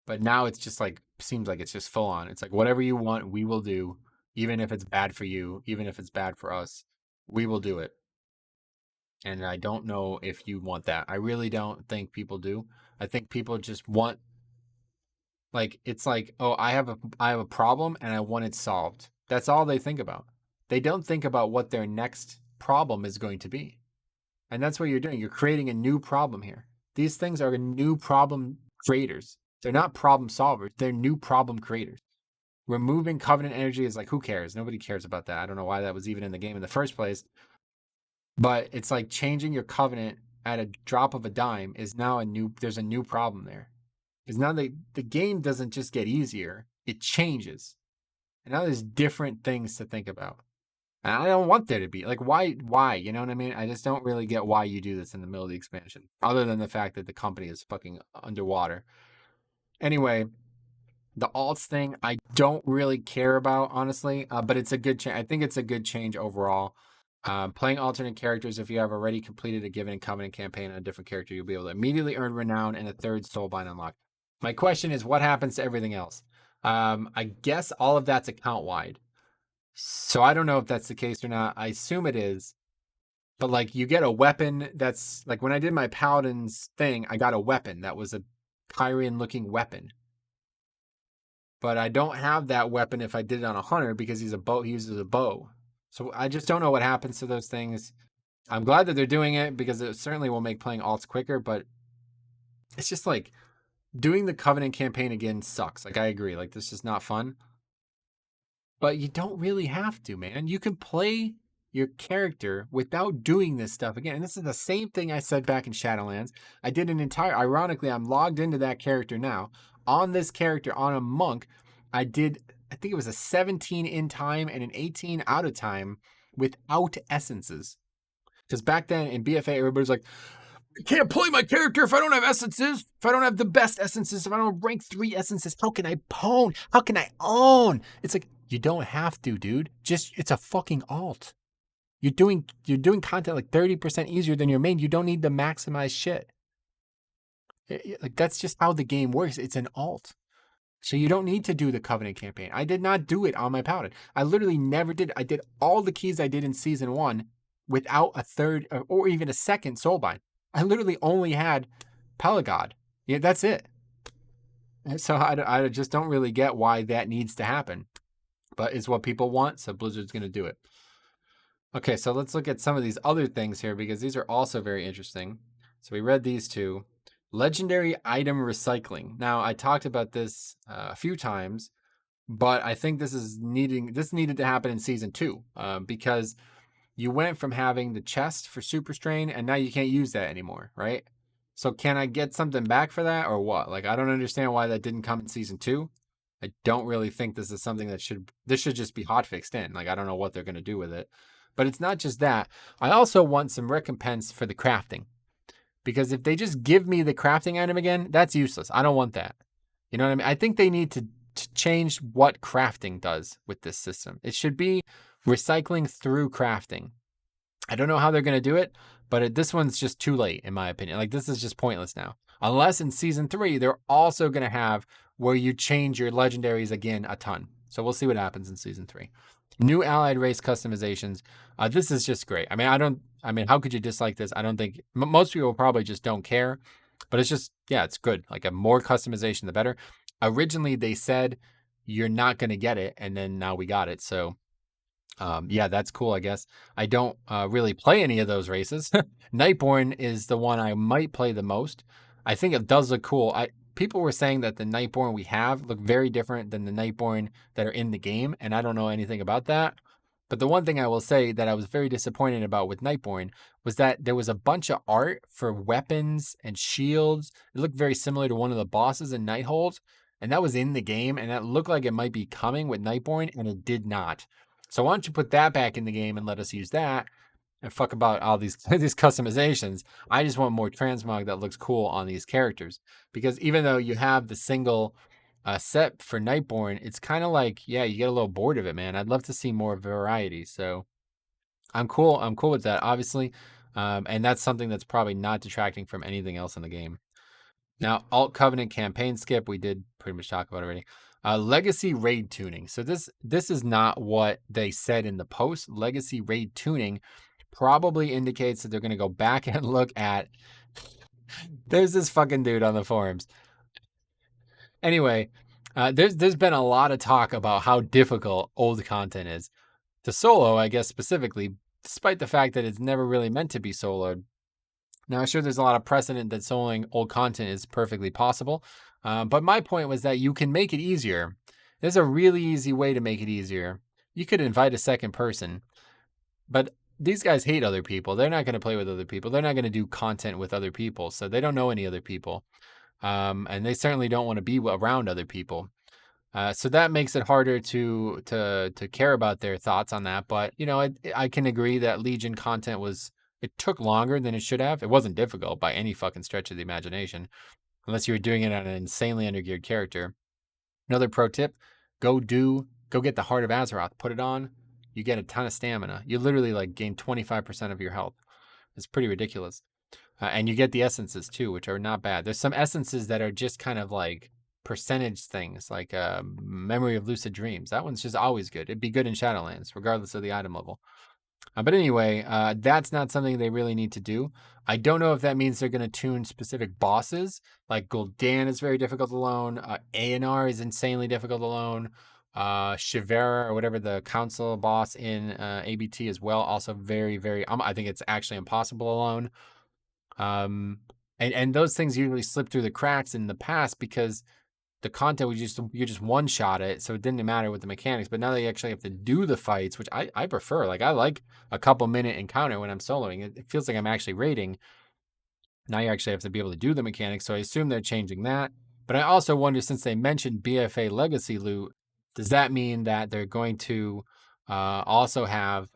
But now it's just like seems like it's just full on. It's like whatever you want, we will do, even if it's bad for you, even if it's bad for us, we will do it. And I don't know if you want that. I really don't think people do. I think people just want like it's like, oh, I have a problem and I want it solved. That's all they think about. They don't think about what their next problem is going to be. And that's what you're doing. You're creating a new problem here. These things are new problem creators. They're not problem solvers. They're new problem creators. Removing covenant energy is like, who cares? Nobody cares about that. I don't know why that was even in the game in the first place. But it's like changing your covenant at a drop of a dime is now there's a new problem there. Because now the game doesn't just get easier, it changes. And now there's different things to think about. And I don't want there to be. Like, why? You know what I mean? I just don't really get why you do this in the middle of the expansion. Other than the fact that the company is fucking underwater. Anyway, the alts thing, I don't really care about, honestly. But it's a good change. I think it's a good change overall. Playing alternate characters, if you have already completed a given Covenant campaign on a different character, you'll be able to immediately earn renown and a third soulbind unlock. My question is, what happens to everything else? I guess all of that's account wide. So I don't know if that's the case or not. I assume it is. But like you get a weapon that's like when I did my paladin's thing, I got a weapon that was a Kyrian looking weapon. But I don't have that weapon if I did it on a hunter because he uses a bow. So I just don't know what happens to those things. I'm glad that they're doing it because it certainly will make playing alts quicker, but it's just like doing the Covenant campaign again sucks. Like I agree. Like this is not fun. But you don't really have to, man. You can play your character without doing this stuff again. And this is the same thing I said back in Shadowlands. I did ironically, I'm logged into that character now. On this character, on a monk, I think it was a 17 in time and an 18 out of time without essences. Because back then in BFA, everybody's like, I can't play my character if I don't have essences. If I don't have the best essences, if I don't rank 3 essences, how can I pwn? How can I own? It's like, you don't have to, dude. Just it's a fucking alt. You're doing content like 30% easier than your main. You don't need to maximize shit. Like that's just how the game works. It's an alt. So you don't need to do the Covenant campaign. I did not do it on my paladin. I literally never did. I did all the keys I did in season 1 without a third or even a second soulbind. I literally only had Pelagod. Yeah, that's it. So I just don't really get why that needs to happen. But it's what people want, so Blizzard's going to do it. Okay, so let's look at some of these other things here because these are also very interesting. So we read these two. Legendary item recycling. Now, I talked about this a few times, but I think this needed to happen in season 2 because you went from having the chest for super strain and now you can't use that anymore, right? So can I get something back for that or what? Like I don't understand why that didn't come in season 2. I don't really think this is something that should just be hotfixed in. Like I don't know what they're going to do with it. But it's not just that. I also want some recompense for the crafting. Because if they just give me the crafting item again, that's useless. I don't want that. You know what I mean? I think they need to change what crafting does with this system. It should be recycling through crafting. I don't know how they're going to do it, but this one's just too late, in my opinion. Like, this is just pointless now. Unless in season 3, they're also going to have where you change your legendaries again a ton. So we'll see what happens in season 3. New allied race customizations. This is just great. I mean, how could you dislike this? I don't think most people probably just don't care, but it's just, yeah, it's good. Like a more customization, the better. Originally, they said you're not going to get it, and then now we got it. So yeah, that's cool, I guess. I don't really play any of those races. Nightborn is the one I might play the most. I think it does look cool. People were saying that the Nightborn we have look very different than the Nightborn that are in the game, and I don't know anything about that. But the one thing I will say that I was very disappointed about with Nightborn was that there was a bunch of art for weapons and shields. It looked very similar to one of the bosses in Nighthold, and that was in the game, and that looked like it might be coming with Nightborn, and it did not. So why don't you put that back in the game and let us use that and fuck about all these these customizations. I just want more transmog that looks cool on these characters because even though you have the single set for Nightborn, it's kind of like, yeah, you get a little bored of it, man. I'd love to see more variety. So I'm cool. I'm cool with that, obviously. And that's something that's probably not detracting from anything else in the game. Now, Alt Covenant campaign skip, we did pretty much talk about already. Legacy raid tuning. So this is not what they said in the post. Legacy raid tuning probably indicates that they're going to go back and look at. There's this fucking dude on the forums. Anyway, there's been a lot of talk about how difficult old content is to solo. I guess specifically, despite the fact that it's never really meant to be soloed. Now, I'm sure there's a lot of precedent that soloing old content is perfectly possible. But my point was that you can make it easier. There's a really easy way to make it easier. You could invite a second person, but these guys hate other people. They're not going to play with other people. They're not going to do content with other people. So they don't know any other people. And they certainly don't want to be around other people. So that makes it harder to care about their thoughts on that. But I can agree that Legion content it took longer than it should have. It wasn't difficult by any fucking stretch of the imagination, unless you were doing it on an insanely undergeared character. Another pro tip: go get the Heart of Azeroth, put it on. You get a ton of stamina. You literally like gain 25% of your health. It's pretty ridiculous. And you get the essences too, which are not bad. There's some essences that are just kind of like percentage things, like Memory of Lucid Dreams. That one's just always good. It'd be good in Shadowlands, regardless of the item level. But anyway, that's not something they really need to do. I don't know if that means they're going to tune specific bosses. Like Gul'dan is very difficult alone. A&R is insanely difficult alone. Shivera, or whatever, the council boss in ABT as well, also very, very, I think it's actually impossible alone. And those things usually slip through the cracks in the past because the content was you just one shot it, so it didn't matter with the mechanics. But now that you actually have to do the fights, which I prefer. Like I like a couple minute encounter when I'm soloing. It feels like I'm actually raiding. Now you actually have to be able to do the mechanics, so I assume they're changing that. But I also wonder, since they mentioned BFA legacy loot, does that mean that they're going to also have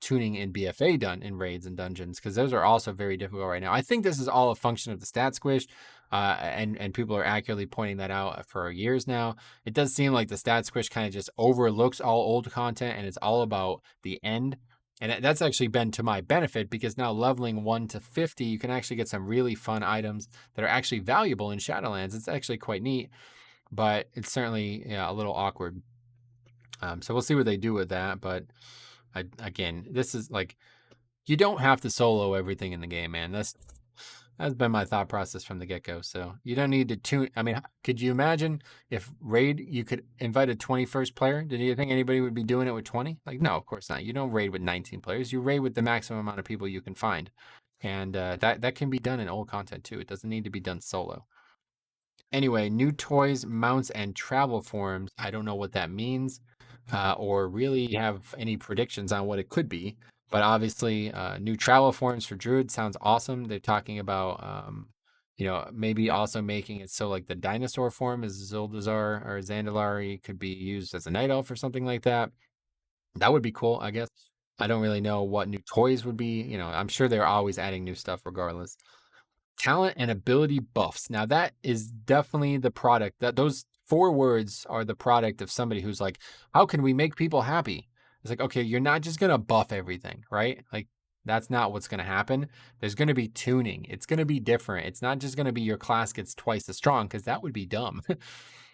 tuning in BFA done in raids and dungeons? Because those are also very difficult right now. I think this is all a function of the stat squish, and people are accurately pointing that out for years now. It does seem like the stat squish kind of just overlooks all old content, and it's all about the end. And that's actually been to my benefit, because now leveling 1 to 50, you can actually get some really fun items that are actually valuable in Shadowlands. It's actually quite neat, but it's certainly a little awkward. So we'll see what they do with that. But again, this is like, you don't have to solo everything in the game, man. That's been my thought process from the get-go. So you don't need to tune. I mean, could you imagine if raid, you could invite a 21st player? Did you think anybody would be doing it with 20? Like, no, of course not. You don't raid with 19 players. You raid with the maximum amount of people you can find. And that can be done in old content too. It doesn't need to be done solo. Anyway, new toys, mounts, and travel forms. I don't know what that means, or really have any predictions on what it could be. But obviously, new travel forms for Druid sounds awesome. They're talking about, maybe also making it so like the dinosaur form is Zuldazar or Zandalari could be used as a night elf or something like that. That would be cool, I guess. I don't really know what new toys would be. I'm sure they're always adding new stuff regardless. Talent and ability buffs. Now that is definitely the product, that those 4 words are the product of somebody who's like, how can we make people happy? It's like, okay, you're not just going to buff everything, right? Like, that's not what's going to happen. There's going to be tuning. It's going to be different. It's not just going to be your class gets twice as strong, because that would be dumb.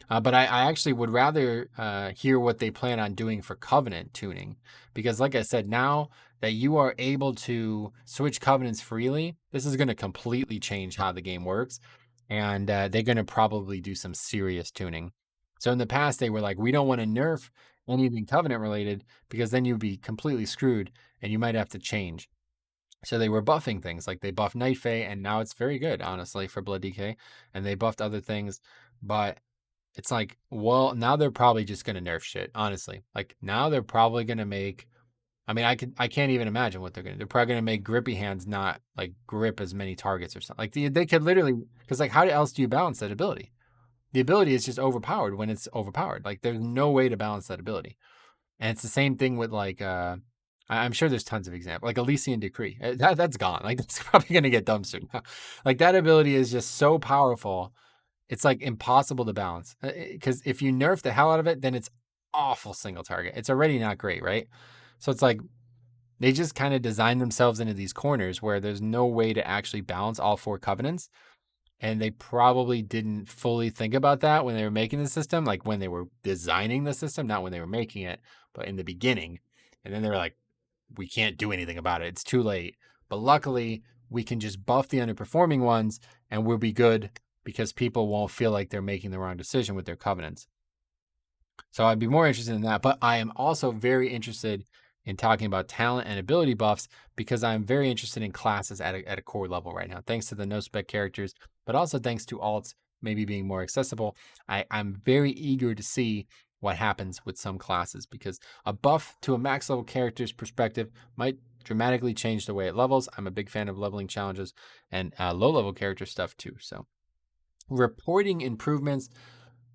But I actually would rather hear what they plan on doing for Covenant tuning, because like I said, now that you are able to switch Covenants freely, this is going to completely change how the game works. And they're going to probably do some serious tuning. So in the past, they were like, we don't want to nerf anything Covenant related, because then you'd be completely screwed and you might have to change. So they were buffing things, like they buffed Night Fae, and now it's very good, honestly, for Blood DK. And they buffed other things, but it's like, well, now they're probably just going to nerf shit, honestly. Like, now they're probably going to make, I mean, I can't even imagine what they're going to do. They're probably going to make grippy hands not like grip as many targets or something. Like they could literally, because like, how else do you balance that ability? The ability is just overpowered when it's overpowered. Like, there's no way to balance that ability. And it's the same thing with like, I'm sure there's tons of examples, like Elysian Decree. That's gone. Like, that's probably going to get dumpstered now. Like, that ability is just so powerful. It's like impossible to balance, because if you nerf the hell out of it, then it's awful single target. It's already not great, right? So it's like they just kind of design themselves into these corners where there's no way to actually balance all 4 covenants. and they probably didn't fully think about that when they were making the system, like when they were designing the system, not when they were making it, but in the beginning. And then they were like, we can't do anything about it. It's too late. But luckily, we can just buff the underperforming ones and we'll be good because people won't feel like they're making the wrong decision with their covenants. So I'd be more interested in that. But I am also very interested in talking about talent and ability buffs because I'm very interested in classes at a core level right now, thanks to the no spec characters, but also thanks to alts maybe being more accessible. I'm very eager to see what happens with some classes because a buff to a max level character's perspective might dramatically change the way it levels. I'm a big fan of leveling challenges and low level character stuff too. So reporting improvements,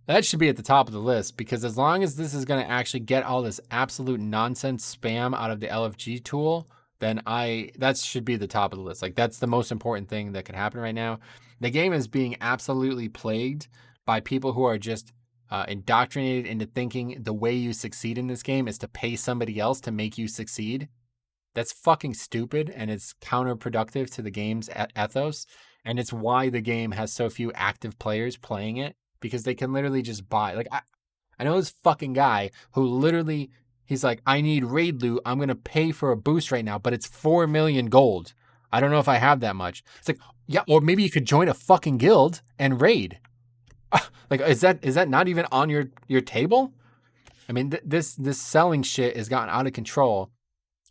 that should be at the top of the list because as long as this is going to actually get all this absolute nonsense spam out of the LFG tool, then that should be the top of the list. Like that's the most important thing that could happen right now. The game is being absolutely plagued by people who are just indoctrinated into thinking the way you succeed in this game is to pay somebody else to make you succeed. That's fucking stupid and it's counterproductive to the game's ethos. And it's why the game has so few active players playing it because they can literally just buy. Like, I know this fucking guy who literally, he's like, I need raid loot. I'm going to pay for a boost right now, but it's 4 million gold. I don't know if I have that much. It's like, yeah, or maybe you could join a fucking guild and raid. Like, is that not even on your table? I mean, this selling shit has gotten out of control.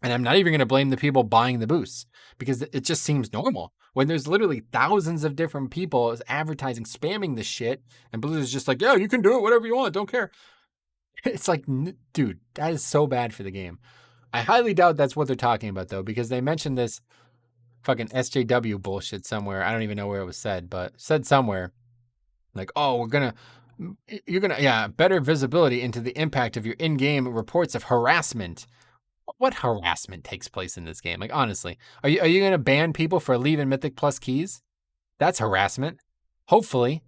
And I'm not even going to blame the people buying the boosts because it just seems normal when there's literally thousands of different people advertising, spamming this shit. And Blizzard's just like, yeah, you can do it, whatever you want. Don't care. It's like, dude, that is so bad for the game. I highly doubt that's what they're talking about, though, because they mentioned this fucking SJW bullshit somewhere. I don't even know where it was said, but said somewhere like, oh, you're going to, yeah, better visibility into the impact of your in game reports of harassment. What harassment takes place in this game? Like, honestly, are you going to ban people for leaving Mythic Plus keys? That's harassment. Hopefully,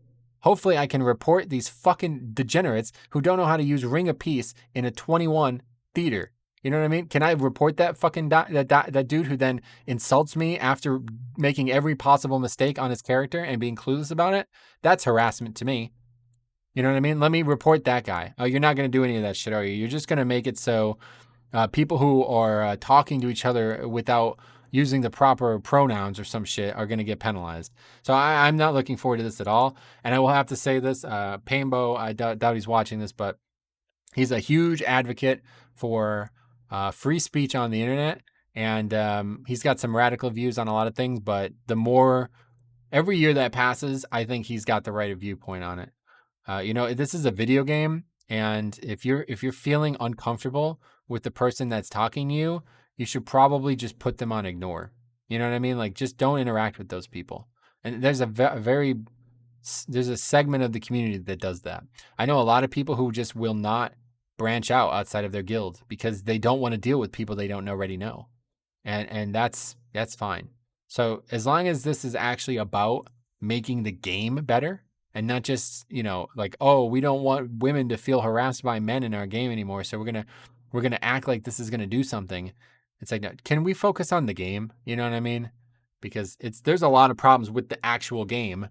I can report these fucking degenerates who don't know how to use Ring of Peace in a 21 theater. You know what I mean? Can I report that fucking that dude who then insults me after making every possible mistake on his character and being clueless about it? That's harassment to me. You know what I mean? Let me report that guy. Oh, you're not going to do any of that shit, are you? You're just going to make it so people who are talking to each other without using the proper pronouns or some shit are going to get penalized. So I'm not looking forward to this at all. And I will have to say this, Painbow, I doubt he's watching this, but he's a huge advocate for free speech on the internet. And he's got some radical views on a lot of things, but every year that passes, I think he's got the right viewpoint on it. This is a video game, and if you're feeling uncomfortable with the person that's talking to you, you should probably just put them on ignore. You know what I mean? Like, just don't interact with those people. And there's there's a segment of the community that does that. I know a lot of people who just will not branch out outside of their guild because they don't want to deal with people they don't already know, and that's fine. So as long as this is actually about making the game better and not just like, oh, we don't want women to feel harassed by men in our game anymore, so we're gonna act like this is gonna do something. It's like, no, can we focus on the game? You know what I mean? Because there's a lot of problems with the actual game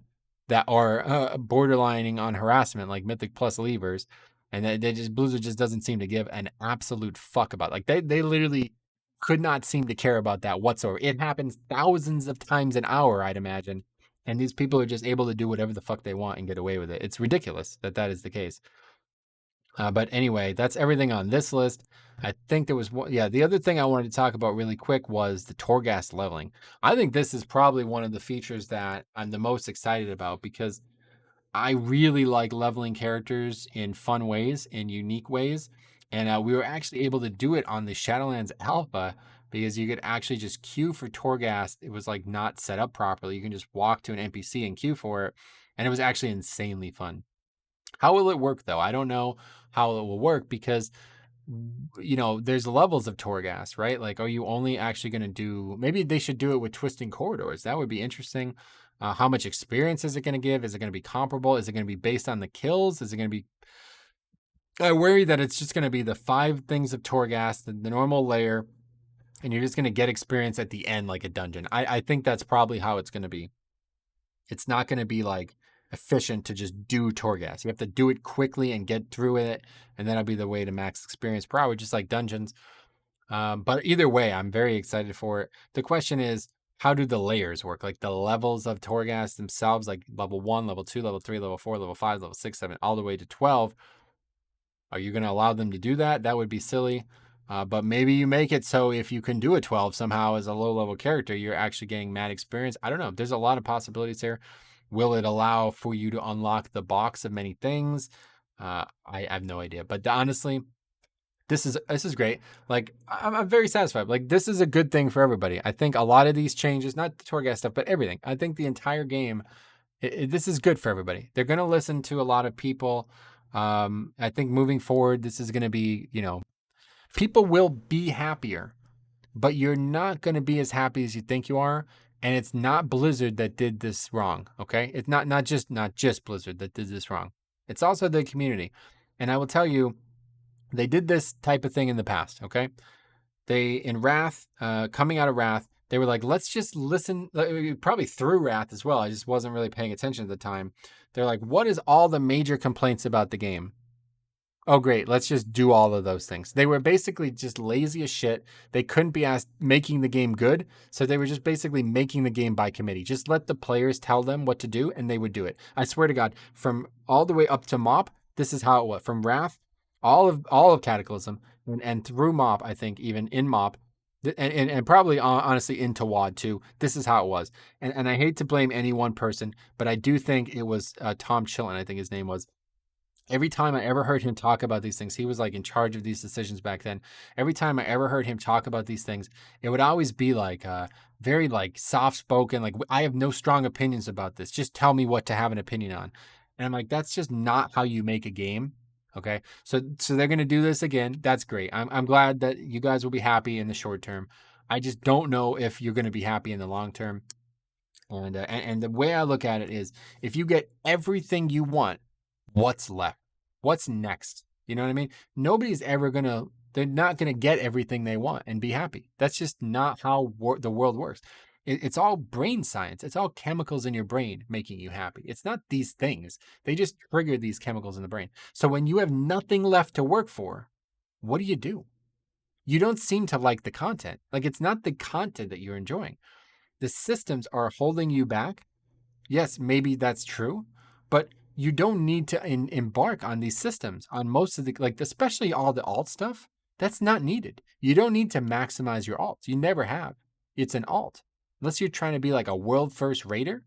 that are borderlining on harassment, like Mythic Plus levers, and Blizzard just doesn't seem to give an absolute fuck about. Like they literally could not seem to care about that whatsoever. It happens thousands of times an hour, I'd imagine, and these people are just able to do whatever the fuck they want and get away with it. It's ridiculous that is the case. But anyway, that's everything on this list. I think there was one. Yeah, the other thing I wanted to talk about really quick was the Torghast Leveling. I think this is probably one of the features that I'm the most excited about because I really like leveling characters in fun ways, in unique ways. And we were actually able to do it on the Shadowlands Alpha because you could actually just queue for Torghast. It was like not set up properly. You can just walk to an NPC and queue for it. And it was actually insanely fun. How will it work though? I don't know how it will work because there's levels of Torghast, right? Like, are you only actually going to do? Maybe they should do it with twisting corridors. That would be interesting. How much experience is it going to give? Is it going to be comparable? Is it going to be based on the kills? Is it going to be? I worry that it's just going to be the 5 things of Torghast, the normal layer, and you're just going to get experience at the end like a dungeon. I think that's probably how it's going to be. It's not going to be like efficient to just do Torghast. You have to do it quickly and get through it, and that'll be the way to max experience per hour, just like dungeons. But either way, I'm very excited for it. The question is, how do the layers work? Like the levels of Torghast themselves, like level 1, level 2, level 3, level 4, level 5, level 6, 7, all the way to 12. Are you going to allow them to do that? That would be silly. But maybe you make it so if you can do a 12 somehow as a low level character, you're actually getting mad experience. I don't know. There's a lot of possibilities here. Will it allow for you to unlock the box of many things? I have no idea. But honestly, this is great. Like I'm very satisfied. Like this is a good thing for everybody. I think a lot of these changes, not the Torghast stuff, but everything. I think the entire game, this is good for everybody. They're going to listen to a lot of people. I think moving forward, this is going to be, people will be happier, but you're not going to be as happy as you think you are. And it's not Blizzard that did this wrong. Okay, it's not just Blizzard that did this wrong. It's also the community. And I will tell you, they did this type of thing in the past. Okay, they in Wrath, coming out of Wrath, they were like, let's just listen. Probably through Wrath as well. I just wasn't really paying attention at the time. They're like, what is all the major complaints about the game? Oh, great. Let's just do all of those things. They were basically just lazy as shit. They couldn't be asked making the game good. So they were just basically making the game by committee. Just let the players tell them what to do and they would do it. I swear to God, from all the way up to MOP, this is how it was. From Wrath, all of Cataclysm and through MOP, I think, even in MOP, and probably honestly into WAD too. This is how it was. And I hate to blame any one person, but I do think it was Tom Chilton, I think his name was. Every time I ever heard him talk about these things, he was like in charge of these decisions back then. Every time I ever heard him talk about these things, it would always be like very like soft spoken, like I have no strong opinions about this. Just tell me what to have an opinion on. And I'm like, that's just not how you make a game. Okay. So they're gonna do this again. That's great. I'm glad that you guys will be happy in the short term. I just don't know if you're gonna be happy in the long term. And the way I look at it is if you get everything you want, what's left? What's next? You know what I mean? Nobody's ever they're not gonna get everything they want and be happy. That's just not how the world works. It's all brain science. It's all chemicals in your brain making you happy. It's not these things. They just trigger these chemicals in the brain. So when you have nothing left to work for, what do? You don't seem to like the content. Like it's not the content that you're enjoying. The systems are holding you back. Yes, maybe that's true, but you don't need to embark on these systems on most of the, like, especially all the alt stuff. That's not needed. You don't need to maximize your alts. You never have. It's an alt. Unless you're trying to be like a world first raider.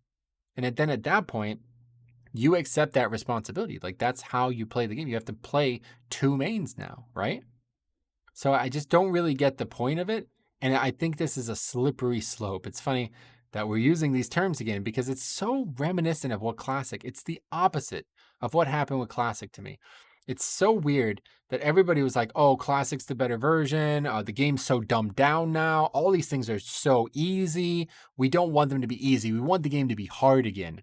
And then at that point, you accept that responsibility. Like that's how you play the game. You have to play two mains now, right? So I just don't really get the point of it. And I think this is a slippery slope. It's funny that we're using these terms again because it's so reminiscent of what Classic, it's the opposite of what happened with Classic to me. It's so weird that everybody was like, oh, Classic's the better version. The game's so dumbed down now. All these things are so easy. We don't want them to be easy. We want the game to be hard again.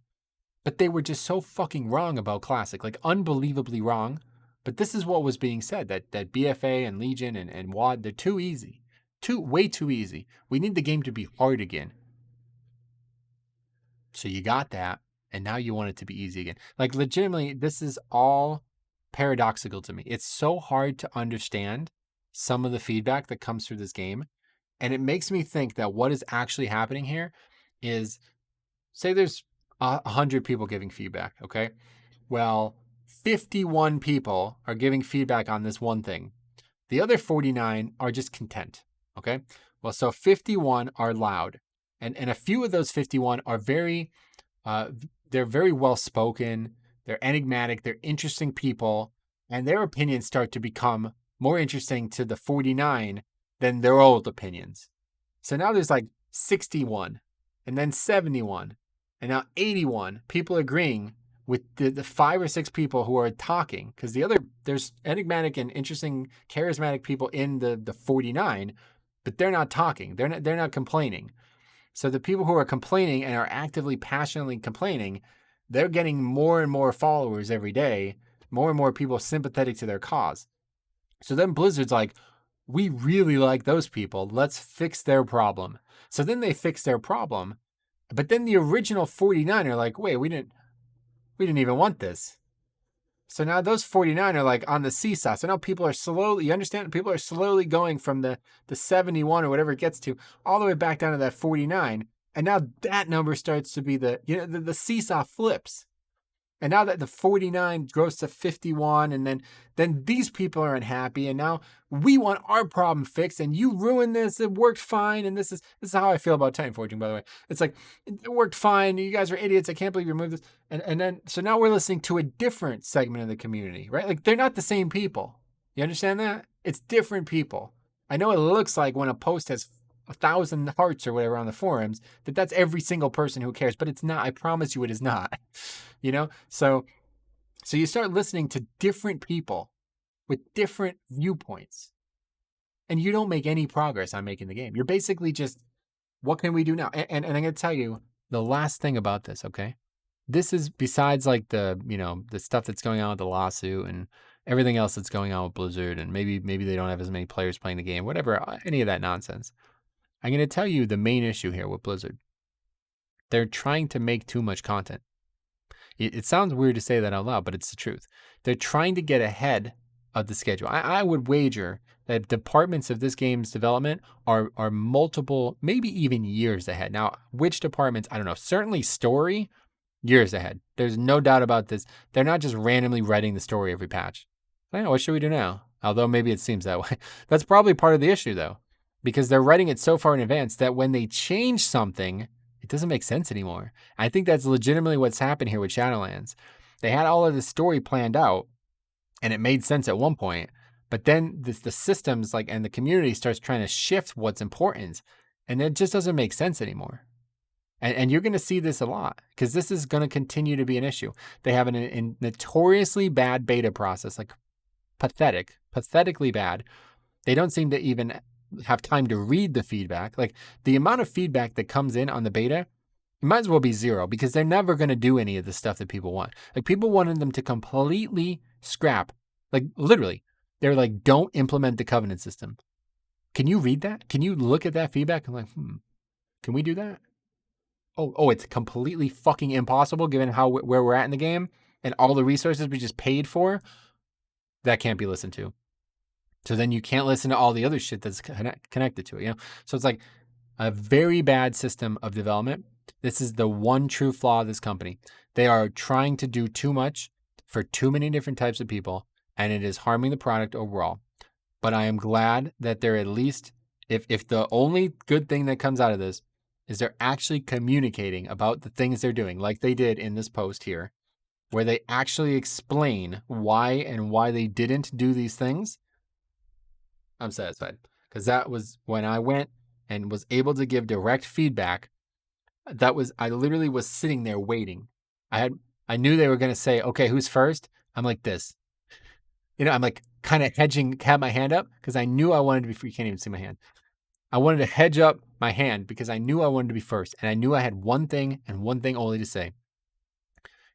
But they were just so fucking wrong about Classic, like unbelievably wrong. But this is what was being said, that BFA and Legion and WAD, they're too easy. Way too easy. We need the game to be hard again. So you got that, and now you want it to be easy again. Like legitimately, this is all paradoxical to me. It's so hard to understand some of the feedback that comes through this game. And it makes me think that what is actually happening here is, say there's 100 people giving feedback, okay? Well, 51 people are giving feedback on this one thing. The other 49 are just content, okay? Well, so 51 are loud. And a few of those 51 are they're very well spoken, they're enigmatic, they're interesting people, and their opinions start to become more interesting to the 49 than their old opinions. So now there's like 61, and then 71, and now 81 people agreeing with the 5 or 6 people who are talking, because there's enigmatic and interesting, charismatic people in the 49, but they're not talking. They're not complaining. So the people who are complaining and are actively, passionately complaining, they're getting more and more followers every day, more and more people sympathetic to their cause. So then Blizzard's like, we really like those people. Let's fix their problem. So then they fix their problem. But then the original 49 are like, wait, we didn't even want this. So now those 49 are like on the seesaw. So now people are slowly, you understand? People are slowly going from the 71 or whatever it gets to all the way back down to that 49. And now that number starts to be the seesaw flips. And now that the 49 grows to 51, and then these people are unhappy, and now we want our problem fixed, and you ruined this. It worked fine, and this is how I feel about Time Forging, by the way. It's like it worked fine. You guys are idiots. I can't believe you removed this. And then so now we're listening to a different segment of the community, right? Like they're not the same people. You understand that? It's different people. I know it looks like when a post has 1,000 hearts or whatever on the forums that's every single person who cares, but it's not. I promise you, it is not. So you start listening to different people with different viewpoints, and you don't make any progress on making the game. You're basically just, what can we do now? And I'm going to tell you the last thing about this. Okay, this is besides like the stuff that's going on with the lawsuit and everything else that's going on with Blizzard, and maybe they don't have as many players playing the game, whatever, any of that nonsense. I'm going to tell you the main issue here with Blizzard. They're trying to make too much content. It sounds weird to say that out loud, but it's the truth. They're trying to get ahead of the schedule. I would wager that departments of this game's development are multiple, maybe even years ahead. Now, which departments? I don't know. Certainly story, years ahead. There's no doubt about this. They're not just randomly writing the story every patch. I know, what should we do now? Although maybe it seems that way. That's probably part of the issue, though, because they're writing it so far in advance that when they change something, it doesn't make sense anymore. I think that's legitimately what's happened here with Shadowlands. They had all of the story planned out, and it made sense at one point, but then the systems and the community starts trying to shift what's important, and it just doesn't make sense anymore. And you're going to see this a lot because this is going to continue to be an issue. They have a notoriously bad beta process, like pathetically bad. They don't seem to even have time to read the feedback. Like the amount of feedback that comes in on the beta, it might as well be zero because they're never going to do any of the stuff that people want. Like people wanted them to completely scrap, like literally, they're like, don't implement the covenant system. Can you read that? Can you look at that feedback? I'm like, can we do that? Oh, it's completely fucking impossible given where we're at in the game and all the resources we just paid for. That can't be listened to. So then you can't listen to all the other shit that's connected to it, So it's like a very bad system of development. This is the one true flaw of this company. They are trying to do too much for too many different types of people, and it is harming the product overall. But I am glad that they're at least, if the only good thing that comes out of this is they're actually communicating about the things they're doing, like they did in this post here, where they actually explain why they didn't do these things, I'm satisfied. Because that was when I went and was able to give direct feedback. I literally was sitting there waiting. I knew they were going to say, okay, who's first? I'm like this. I'm like kind of hedging, have my hand up because I knew I wanted to be free. You can't even see my hand. I wanted to hedge up my hand because I knew I wanted to be first. And I knew I had one thing and one thing only to say.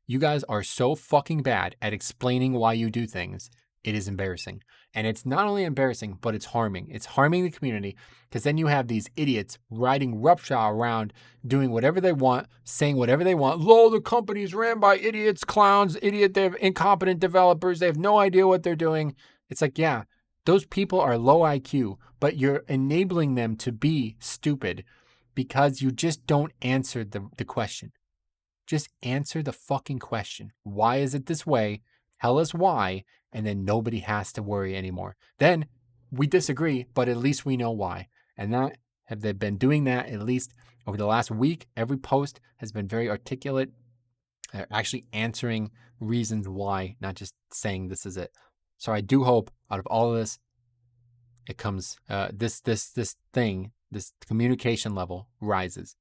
You guys are so fucking bad at explaining why you do things. It is embarrassing. And it's not only embarrassing, but it's harming. It's harming the community because then you have these idiots riding roughshod around doing whatever they want, saying whatever they want. Lol, the company's ran by idiots, clowns, they have incompetent developers. They have no idea what they're doing. It's like, yeah, those people are low IQ, but you're enabling them to be stupid because you just don't answer the question. Just answer the fucking question. Why is it this way? Tell us why, and then nobody has to worry anymore. Then we disagree, but at least we know why. And have they been doing that at least over the last week? Every post has been very articulate, actually answering reasons why, not just saying this is it. So I do hope out of all of this, it comes this communication level rises.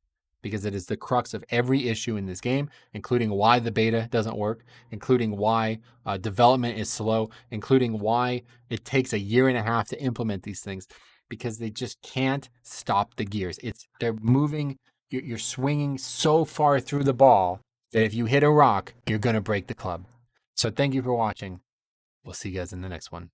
Because it is the crux of every issue in this game, including why the beta doesn't work, including why development is slow, including why it takes 1.5 years to implement these things, because they just can't stop the gears. They're moving, you're swinging so far through the ball that if you hit a rock, you're going to break the club. So thank you for watching. We'll see you guys in the next one.